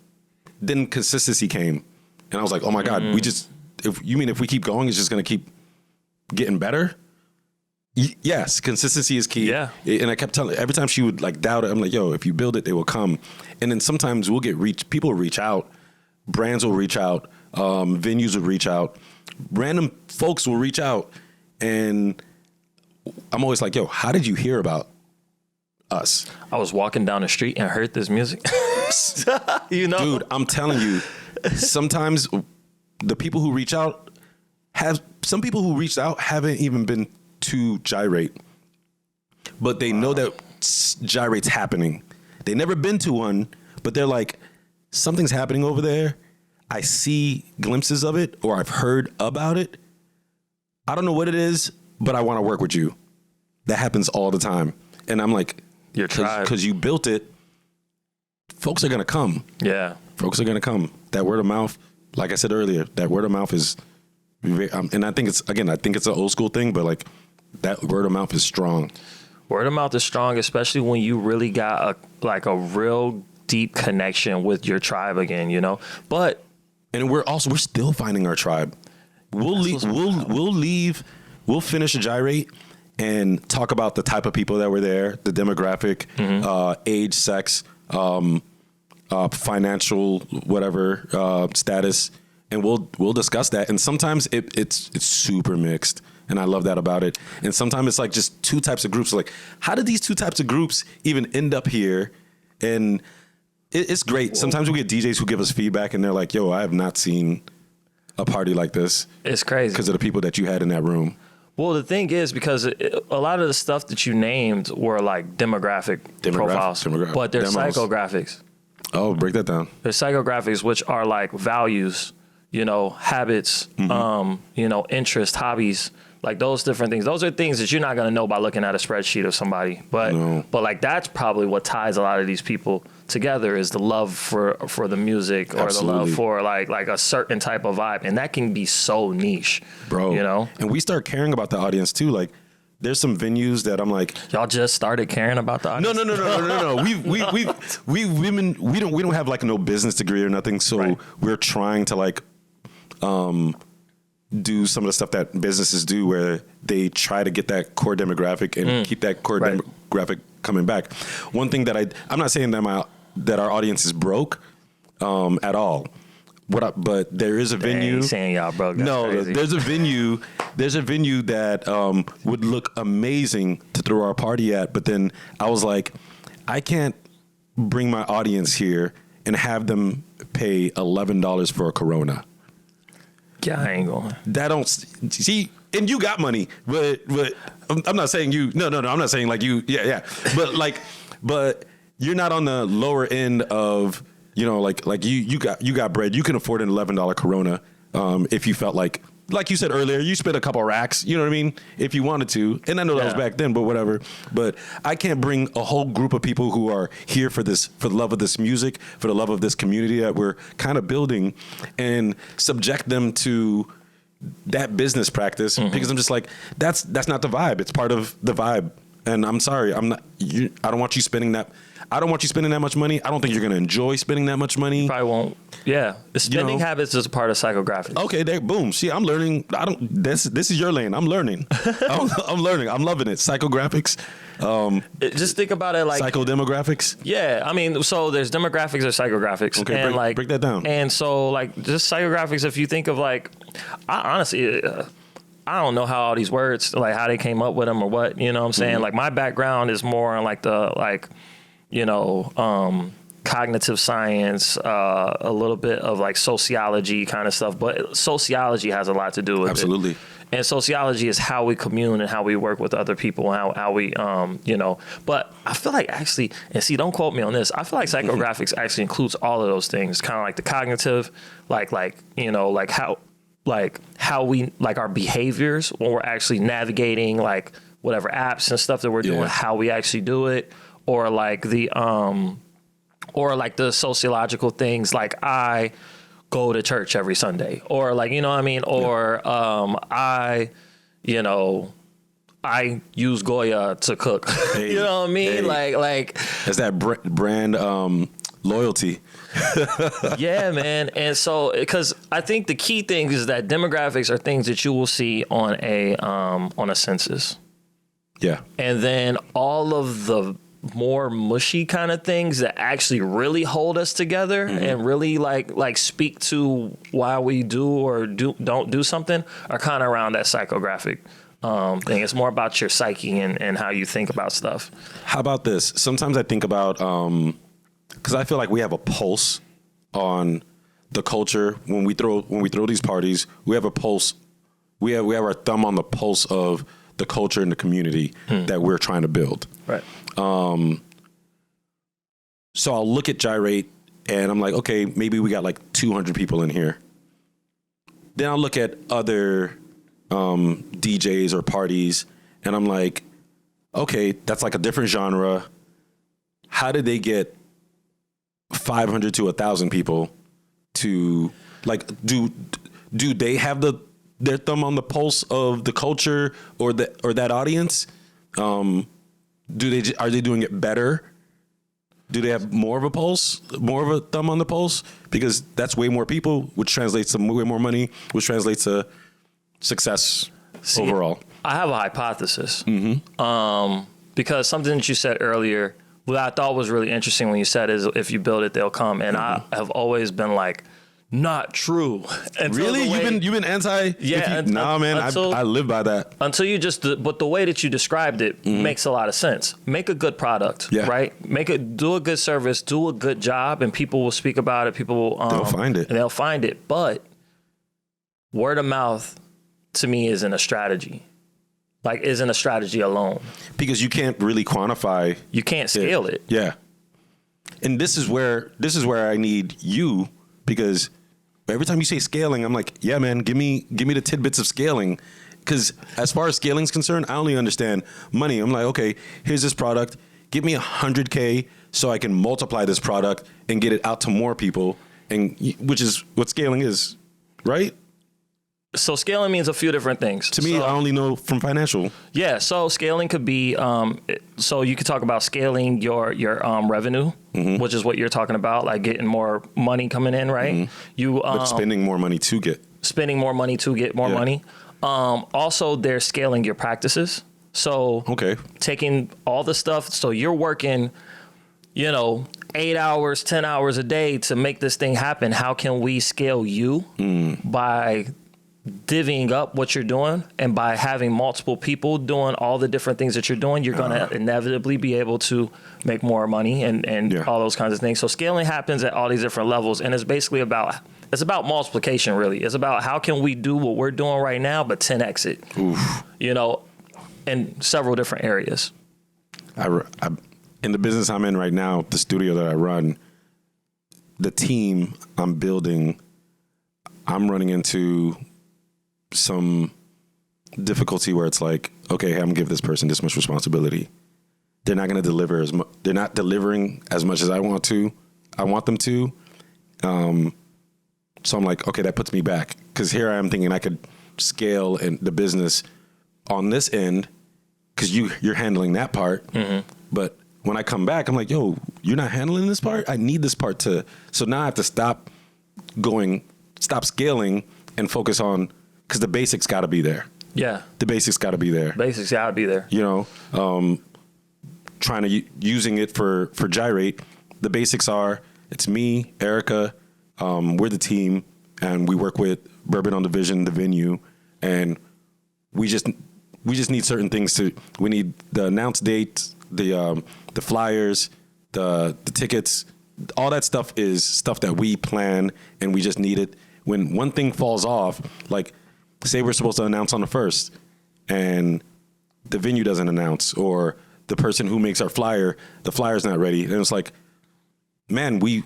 Then consistency came, and I was like, oh my God, if we keep going, it's just going to keep getting better. Yes, consistency is key. Yeah. And I kept telling, every time she would like doubt it, I'm like, yo, if you build it, they will come. And then sometimes people will reach out, brands will reach out, venues will reach out, random folks will reach out. And I'm always like, yo, how did you hear about us? I was walking down the street and heard this music. Dude, I'm telling you, sometimes the people who reach out some people who reached out haven't even been to Gyrate, but they know that Gyrate's happening. They never been to one, but they're like, something's happening over there. I see glimpses of it, or I've heard about it. I don't know what it is, but I want to work with you. That happens all the time. And I'm like, your tribe, because you built it, folks are going to come. Yeah. Folks are going to come. That word of mouth, like I said earlier, that word of mouth is, and I think it's an old school thing, but like that word of mouth is strong. Word of mouth is strong, especially when you really got a real deep connection with your tribe again, But we're still finding our tribe. We'll finish a Gyrate and talk about the type of people that were there, the demographic, age, sex, financial, whatever, status. And we'll discuss that. And sometimes it's super mixed. And I love that about it. And sometimes it's like just two types of groups. Like, how did these two types of groups even end up here? And it's great. Sometimes we get DJs who give us feedback and they're like, yo, I have not seen a party like this. It's crazy. Because of the people that you had in that room. Well, the thing is, because a lot of the stuff that you named were like demographic profiles, but they're psychographics. Oh, break that down. There's psychographics, which are like values, habits, interests, hobbies, like those different things. Those are things that you're not going to know by looking at a spreadsheet of somebody. But like that's probably what ties a lot of these people together is the love for the music or the love for like a certain type of vibe. And that can be so niche, bro. And we start caring about the audience too. Like there's some venues that I'm like, y'all just started caring about the audience. No. We don't have like no business degree or nothing. So we're trying to like, do some of the stuff that businesses do where they try to get that core demographic and keep that core demographic coming back. One thing that I'm not saying that our audience is broke at all. But there is a venue. Saying y'all broke. No, crazy. There's a venue that would look amazing to throw our party at. But then I was like, I can't bring my audience here and have them pay $11 for a Corona. Yeah, I ain't going. That don't see, and you got money, but I'm not saying you. No. I'm not saying like you. Yeah. But you're not on the lower end of like you got bread. You can afford an $11 Corona if you felt like you said earlier, you spent a couple racks. You know what I mean? If you wanted to, and I know that was back then, but whatever. But I can't bring a whole group of people who are here for the love of this music, for the love of this community that we're kind of building, and subject them to that business practice because I'm just like, that's not the vibe. It's part of the vibe. And I'm sorry, I don't want you spending that. I don't want you spending that much money. I don't think you're going to enjoy spending that much money. You probably won't. Yeah. The spending habits is a part of psychographics. Okay, there, boom. See, I'm learning. This is your lane. I'm learning. I'm learning. I'm loving it. Psychographics. Just think about it like psychodemographics. Yeah. I mean, so there's demographics or psychographics. Okay, and break that down. And so like just psychographics, if you think of like, I honestly, I don't know how all these words, like how they came up with them or what, you know what I'm saying? Like my background is more on like the, cognitive science, a little bit of like sociology kind of stuff, but sociology has a lot to do with Absolutely. it. And sociology is how we commune and how we work with other people and how we, but I feel like actually, and see, don't quote me on this. I feel like psychographics actually includes all of those things, kind of like the cognitive, how we, like our behaviors when we're actually navigating like whatever apps and stuff that we're doing, how we actually do it. Or like the sociological things, like I go to church every Sunday, or like, you know what I mean? Or I use Goya to cook. You know what I mean? Hey. Like it's that brand loyalty. Yeah, man. And so, because I think the key thing is that demographics are things that you will see on a census. Yeah. And then all of the more mushy kind of things that actually really hold us together and really like speak to why we do or don't do something are kind of around that psychographic thing. It's more about your psyche and how you think about stuff. How about this? Sometimes I think about, because I feel like we have a pulse on the culture when we throw these parties. We have a pulse. We have our thumb on the pulse of the culture and the community that we're trying to build. Right. So I'll look at Gyrate and I'm like, okay, maybe we got like 200 people in here. Then I'll look at other DJs or parties and I'm like, okay, that's like a different genre. How did they get 500 to 1,000 people to like, do they have their thumb on the pulse of the culture or that audience? Are they doing it better? Do they have more of a pulse, more of a thumb on the pulse? Because that's way more people, which translates to way more money, which translates to success overall. I have a hypothesis. Because something that you said earlier, what I thought was really interesting when you said is if you build it, they'll come. And I have always been like, not true. Really? You've been anti? Yeah. Nah, man. I live by that. Until you but the way that you described it makes a lot of sense. Make a good product, right? Do a good service, do a good job, and people will speak about it. People will, they'll find it. And they'll find it. But word of mouth to me isn't a strategy. Like, isn't a strategy alone. Because you can't really quantify. You can't scale it. Yeah. and this is where I need you, because every time you say scaling, I'm like, yeah, man, give me the tidbits of scaling. Because as far as scaling is concerned, I only understand money. I'm like, okay, here's this product. Give me 100K so I can multiply this product and get it out to more people, and which is what scaling is, right? So scaling means a few different things. To me, I only know from financial. Yeah, so scaling could be, so you could talk about scaling your revenue, which is what you're talking about, like getting more money coming in, right? But spending more money to get. Spending more money to get more money. Also, they're scaling your practices. So taking all the stuff, so you're working, 8 hours, 10 hours a day to make this thing happen. How can we scale you by divvying up what you're doing, and by having multiple people doing all the different things that you're doing, you're going to inevitably be able to make more money and all those kinds of things. So scaling happens at all these different levels, and it's basically about multiplication, really. It's about how can we do what we're doing right now, but 10x it, in several different areas. In the business I'm in right now, the studio that I run, the team I'm building, I'm running into some difficulty where it's like, okay, I'm gonna give this person this much responsibility. They're not gonna deliver they're not delivering as much as I want them to. So I'm like, okay, that puts me back, because here I am thinking I could scale in the business on this end, because you're handling that part. But when I come back, I'm like, yo, you're not handling this part? I need this part to. So now I have to stop scaling and focus on, because the basics got to be there. Yeah. The basics got to be there. Basics got to be there. Trying to using it for Gyrate, the basics are, it's me, Erica, we're the team, and we work with Bourbon on the Vision, the venue, and we just need certain things we need the announce dates, the flyers, the tickets, all that stuff is stuff that we plan, and we just need it. When one thing falls off, like say we're supposed to announce on the 1st and the venue doesn't announce, or the person who makes our flyer, the flyer's not ready. And it's like, man, we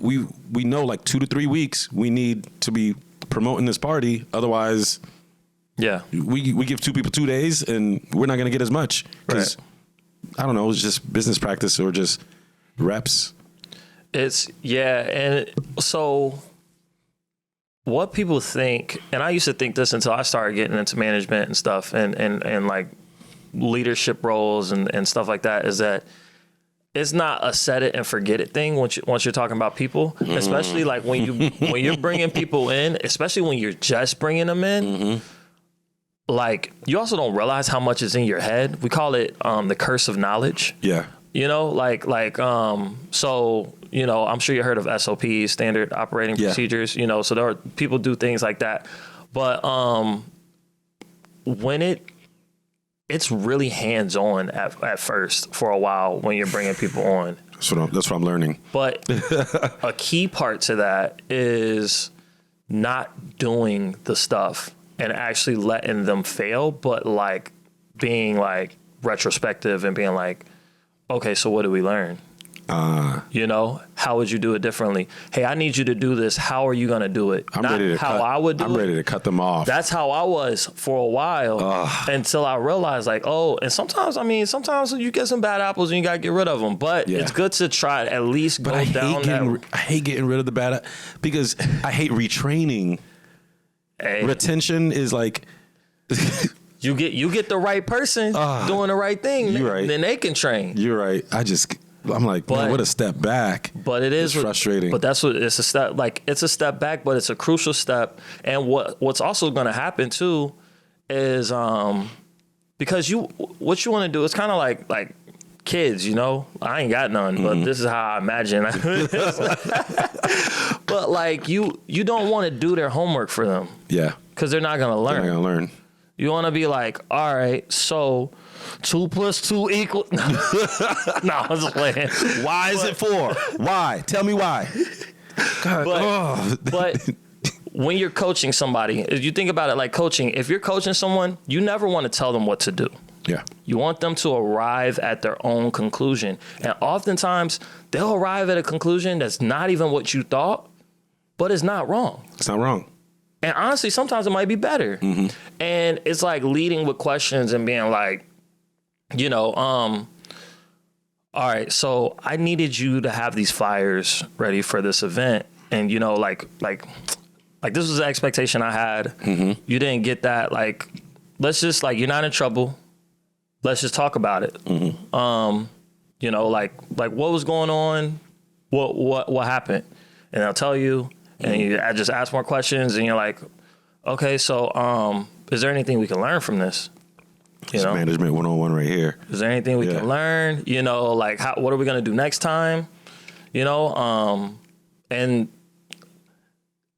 know like 2 to 3 weeks we need to be promoting this party. Otherwise, we give 2 people 2 days and we're not going to get as much. Because I don't know, it's just business practice or just reps. And so what people think, and I used to think this until I started getting into management and stuff and like leadership roles and stuff like that, is that it's not a set it and forget it thing once you're talking about people, especially like when you're bringing people in, especially when you're just bringing them in. Like, you also don't realize how much is in your head. We call it the curse of knowledge. Yeah. So, I'm sure you heard of SOPs, standard operating procedures, so there are people do things like that. But when it's really hands-on at first for a while when you're bringing people on. That's what I'm learning. But a key part to that is not doing the stuff and actually letting them fail, but like being like retrospective and being like, okay, so what did we learn? How would you do it differently? Hey, I need you to do this. How are you going to do it? I'm ready to cut them off. That's how I was for a while until I realized like, and sometimes you get some bad apples and you got to get rid of them. But it's good to try to at least go down that. I hate getting rid of the bad because I hate retraining. Retention is like you get the right person doing the right thing, then they can train. You're right. I'm like, man, what a step back. But it's frustrating. But that's what it's a step. Like, it's a step back, but it's a crucial step. And what's also going to happen too is because what you want to do is kind of like kids. I ain't got none, but this is how I imagine. But like you don't want to do their homework for them. Yeah. Because they're not going to learn. They're not going to learn. You want to be like, all right, so 2 + 2 = No, I'm just playing. Why is it 4? Why? Tell me why. God. But when you're coaching somebody, if you think about it like coaching, if you're coaching someone, you never want to tell them what to do. Yeah. You want them to arrive at their own conclusion. And oftentimes they'll arrive at a conclusion that's not even what you thought, but it's not wrong. It's not wrong. And honestly, sometimes it might be better. Mm-hmm. And it's like leading with questions and being like, all right, so I needed you to have these flyers ready for this event. And, like this was the expectation I had. Mm-hmm. You didn't get that. Like, let's just you're not in trouble. Let's just talk about it. Mm-hmm. Like what was going on? What happened? And I'll tell you. And I just ask more questions, and you're like, okay, so is there anything we can learn from this? It's management 101 right here. Is there anything we can learn? What are we gonna do next time? And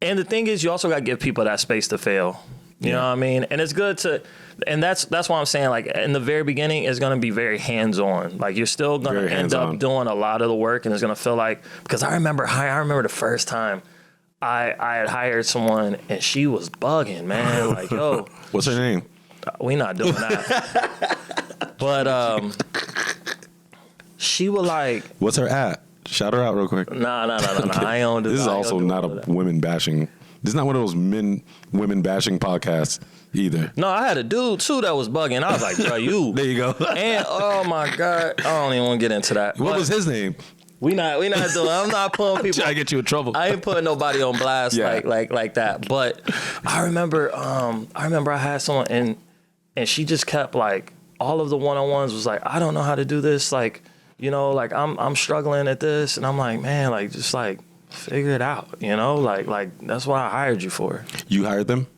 the thing is, you also gotta give people that space to fail. You know what I mean? And it's good to, and that's why I'm saying, like, in the very beginning, it's going to be very hands-on. Like, you're still going to end up doing a lot of the work, and it's going to feel like, because I remember the first time I had hired someone, and she was bugging, man. Like, yo. What's her name? We not doing that. But she was like. What's her at? Shout her out real quick. Nah. I ain't on this is also not a women bashing. This is not one of those women bashing podcasts either. No, I had a dude too that was bugging. I was like, bro, you. There you go. And oh my God, I don't even want to get into that. What was his name? We not doing. I'm not putting people. Trying to get you in trouble. I ain't putting nobody on blast like that. But I remember I had someone and she just kept like all of the one-on-ones was like, I don't know how to do this. Like, like I'm struggling at this, and I'm like, man, like just like. Figure it out, like that's what I hired you for. You hired them?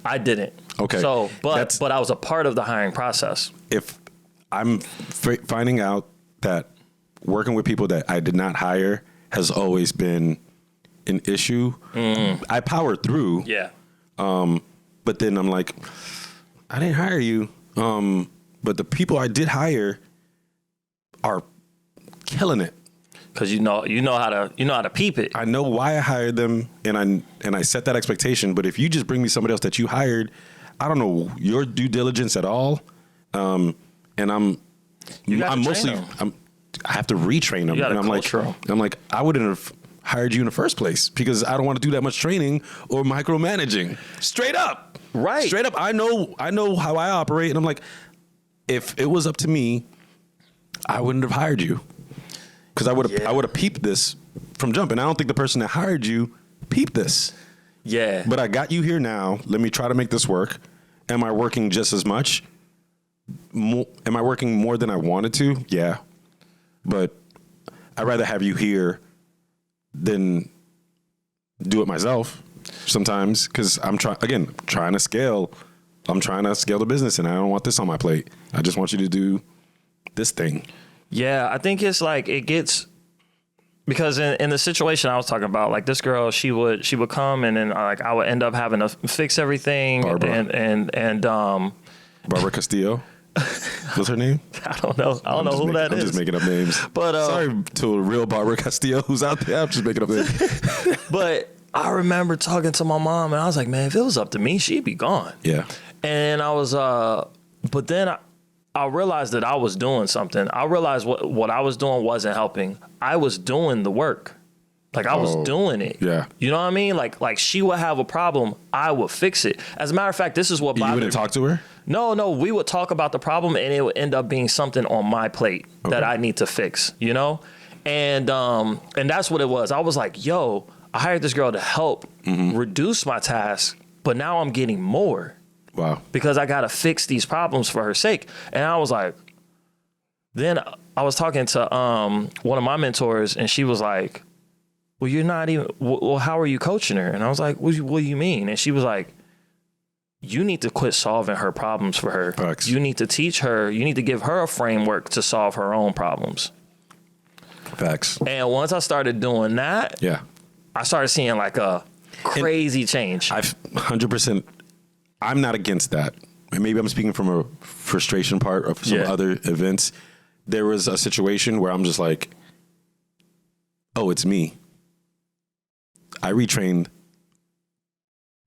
I didn't. Okay. So, but I was a part of the hiring process. If I'm finding out that working with people that I did not hire has always been an issue, I powered through. Yeah. But then I'm like, I didn't hire you. But the people I did hire are killing it. Because you know how to peep it. I know why I hired them, and I set that expectation. But if you just bring me somebody else that you hired, I don't know your due diligence at all, and I have to retrain them. And I'm like, I wouldn't have hired you in the first place because I don't want to do that much training or micromanaging. Straight up, right? Straight up. I know how I operate, and I'm like, if it was up to me, I wouldn't have hired you. Because I would have peeped this from jump, and I don't think the person that hired you peeped this. Yeah. But I got you here now. Let me try to make this work. Am I working just as much? Am I working more than I wanted to? Yeah. But I'd rather have you here than do it myself sometimes because I'm trying to scale. I'm trying to scale the business, and I don't want this on my plate. I just want you to do this thing. Yeah, I think it's like it gets because in the situation I was talking about, like this girl, she would come and then like I would end up having to fix everything. Barbara. And Barbara Castillo. What's her name? I don't know. I don't know who that is. I'm just making up names. But sorry to a real Barbara Castillo who's out there. I'm just making up names. But I remember talking to my mom and I was like, man, if it was up to me, she'd be gone. Yeah. And I was but then I realized that I was doing something. I realized what I was doing wasn't helping. I was doing the work. Like I was doing it. Yeah. You know what I mean? Like she would have a problem, I would fix it. As a matter of fact, this is what bothered me. You wouldn't talk to her? No, we would talk about the problem and it would end up being something on my plate that I need to fix, And that's what it was. I was like, yo, I hired this girl to help reduce my task, but now I'm getting more. Wow. Because I got to fix these problems for her sake. And I was like, then I was talking to one of my mentors and she was like, well, you're not even, well, how are you coaching her? And I was like, what do you mean? And she was like, you need to quit solving her problems for her. Facts. You need to teach her, you need to give her a framework to solve her own problems. Facts. And once I started doing that, I started seeing like a crazy change. I've 100%, I'm not against that. And maybe I'm speaking from a frustration part of some other events. There was a situation where I'm just like, oh, it's me. I retrained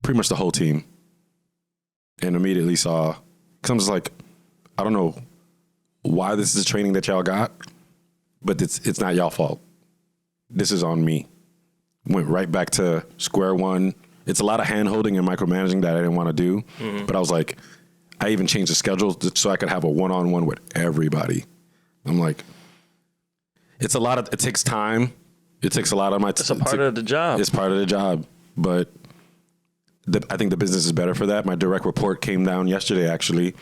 pretty much the whole team and immediately saw, because I'm just like, I don't know why this is training that y'all got, but it's not y'all fault. This is on me. Went right back to square one. It's a lot of hand holding and micromanaging that I didn't want to do. But I was like, I even changed the schedule so I could have a one-on-one with everybody. I'm like, it takes time. It takes a lot of my time. It's a part of the job. It's part of the job. But I think the business is better for that. My direct report came down yesterday, actually.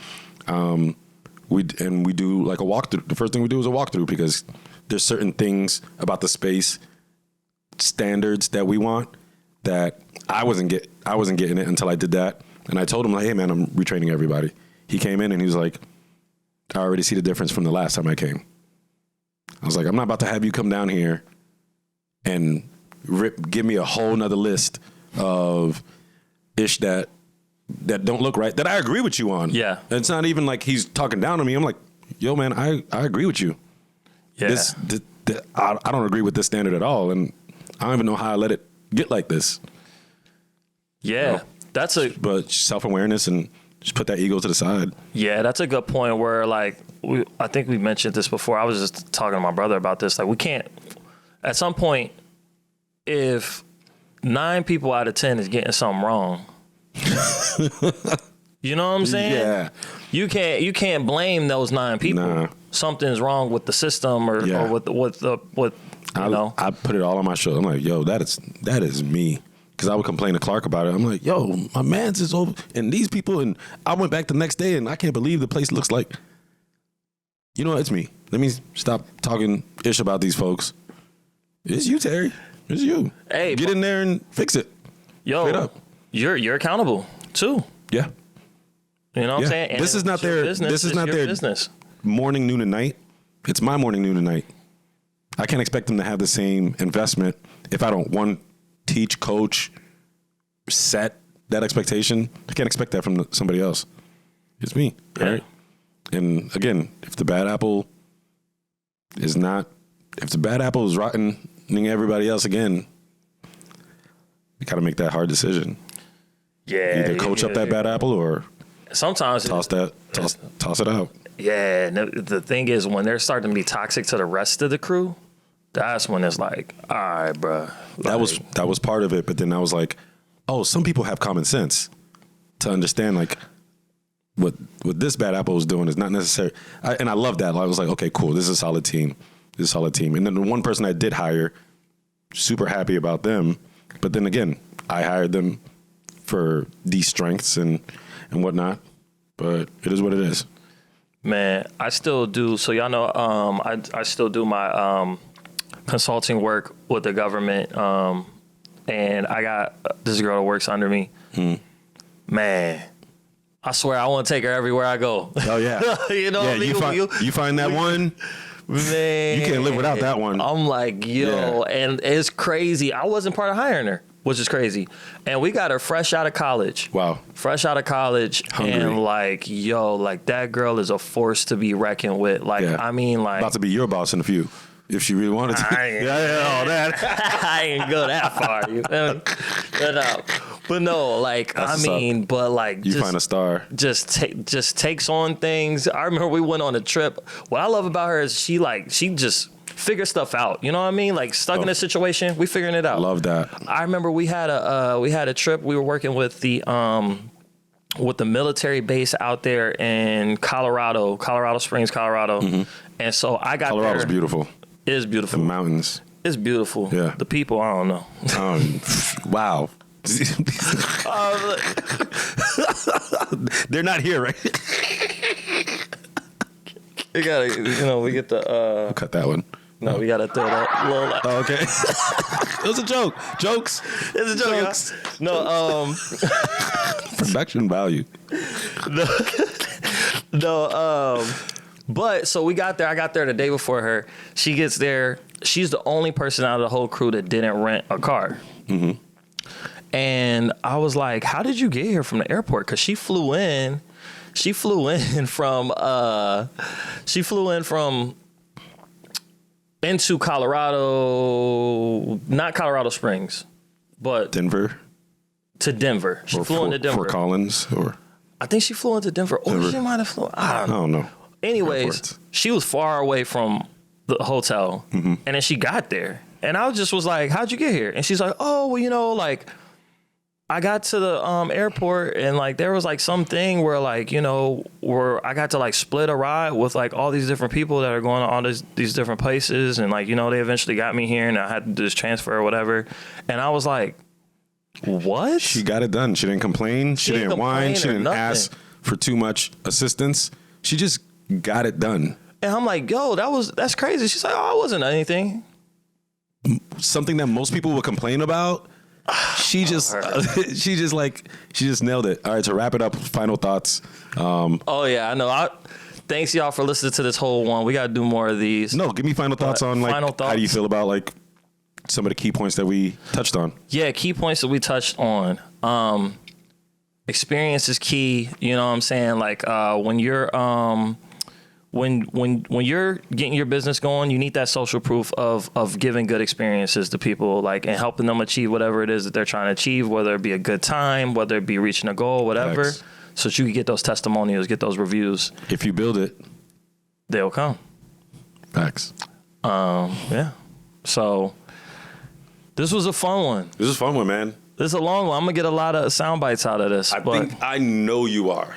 We do like a walkthrough. The first thing we do is a walkthrough because there's certain things about the space standards that we want that I wasn't getting it until I did that. And I told him, like, hey man, I'm retraining everybody. He came in and he was like, I already see the difference from the last time I came. I was like, I'm not about to have you come down here and give me a whole nother list of ish that don't look right, that I agree with you on. Yeah. And it's not even like he's talking down on me. I'm like, yo man, I agree with you. Yeah. I don't agree with this standard at all. And I don't even know how I let it get like this. Yeah. But self-awareness and just put that ego to the side. Yeah, that's a good point where, like, I think we mentioned this before. I was just talking to my brother about this. Like, we can't, at some point, if 9 people out of 10 is getting something wrong, you know what I'm saying? Yeah. You can't blame those 9 people. Nah. Something's wrong with the system or with you know. I put it all on my shoulder. I'm like, yo, that is me. Because I would complain to Clark about it. I'm like, yo, my man's is over. And these people, and I went back the next day and I can't believe the place looks like, you know, it's me. Let me stop talking ish about these folks. It's you, Terry. It's you. Hey, get in there and fix it. Yo, straight up. You're accountable too. Yeah. You know what I'm saying? And this is not their business. This is not their business. Morning, noon, and night. It's my morning, noon, and night. I can't expect them to have the same investment if I don't teach, coach, set that expectation. I can't expect that from somebody else. It's me, right? And again, if the bad apple is rotting everybody else again, you got to make that hard decision. Yeah, either coach up that bad apple or sometimes toss it out. Yeah, the thing is, when they're starting to be toxic to the rest of the crew, that's when it's like, all right, bro. Like, that was part of it, but then I was like, oh, some people have common sense to understand like what this bad apple is doing is not necessary. And I love that. I was like, okay, cool. This is a solid team. And then the one person I did hire, super happy about them. But then again, I hired them for these strengths and whatnot. But it is what it is. Man, I still do. So y'all know, I still do my consulting work with the government. And I got this girl that works under me. Man, I swear I want to take her everywhere I go. Oh yeah. You know what I mean? You find that one, man. You can't live without that one. I'm like, yo, and it's crazy. I wasn't part of hiring her, which is crazy. And we got her fresh out of college. Wow. Fresh out of college. Hungry. And like, yo, like that girl is a force to be reckoned with. Like, I mean, like. About to be your boss in a few. If she really wanted to. All that. I ain't go that far. You feel me? But no, like, That's but like. You find a star. Just takes on things. I remember we went on a trip. What I love about her is she just figures stuff out. You know what I mean? Like stuck in a situation, we figuring it out. Love that. I remember we had a trip. We were working with the military base out there in Colorado Springs, Colorado. Mm-hmm. And so I got Colorado's beautiful. It is beautiful. The mountains. It's beautiful. Yeah. The people, I don't know. Wow. They're not here, right? We gotta, we get the. I'll cut that one. No, we gotta throw that little. Oh, okay. It was a joke. Jokes. It's a joke. Jokes. No. Production value. No. But so we got there. I got there the day before her. She gets there. She's the only person out of the whole crew that didn't rent a car. Mm-hmm. And I was like, "How did you get here from the airport?" Because she flew in into Colorado, not Colorado Springs, but Denver. To Denver. She flew into Denver. Fort Collins or. I think she flew into Denver, or she might have flown. I don't know. Anyways, Airports. she was far away from the hotel, and then she got there, and I just was like, "How'd you get here?" And she's like, "Oh, well, you know, like I got to the airport, and like there was like something where like, you know, where I got to like split a ride with like all these different people that are going to all these different places, and like, you know, they eventually got me here, and I had to do this transfer or whatever." And I was like, "What?" She got it done. She didn't complain. She didn't whine. She didn't ask for too much assistance. She just got it done. And I'm like, "Yo, that's crazy." She's like, "Oh, it wasn't anything." Something that most people would complain about. She just nailed it. All right, to wrap it up, final thoughts. Oh yeah, I know. Thanks y'all for listening to this whole one. We got to do more of these. No, give me final thoughts on like how do you feel about like some of the key points that we touched on? Yeah, key points that we touched on. Experience is key. You know what I'm saying? Like when you're when you're getting your business going, you need that social proof of giving good experiences to people, like, and helping them achieve whatever it is that they're trying to achieve, whether it be a good time, whether it be reaching a goal, whatever. Facts. So that you can get those testimonials, get those reviews. If you build it, they'll come. Facts. Yeah. So this was a fun one. This is a fun one, man. This is a long one. I'm gonna get a lot of sound bites out of this. I know you are.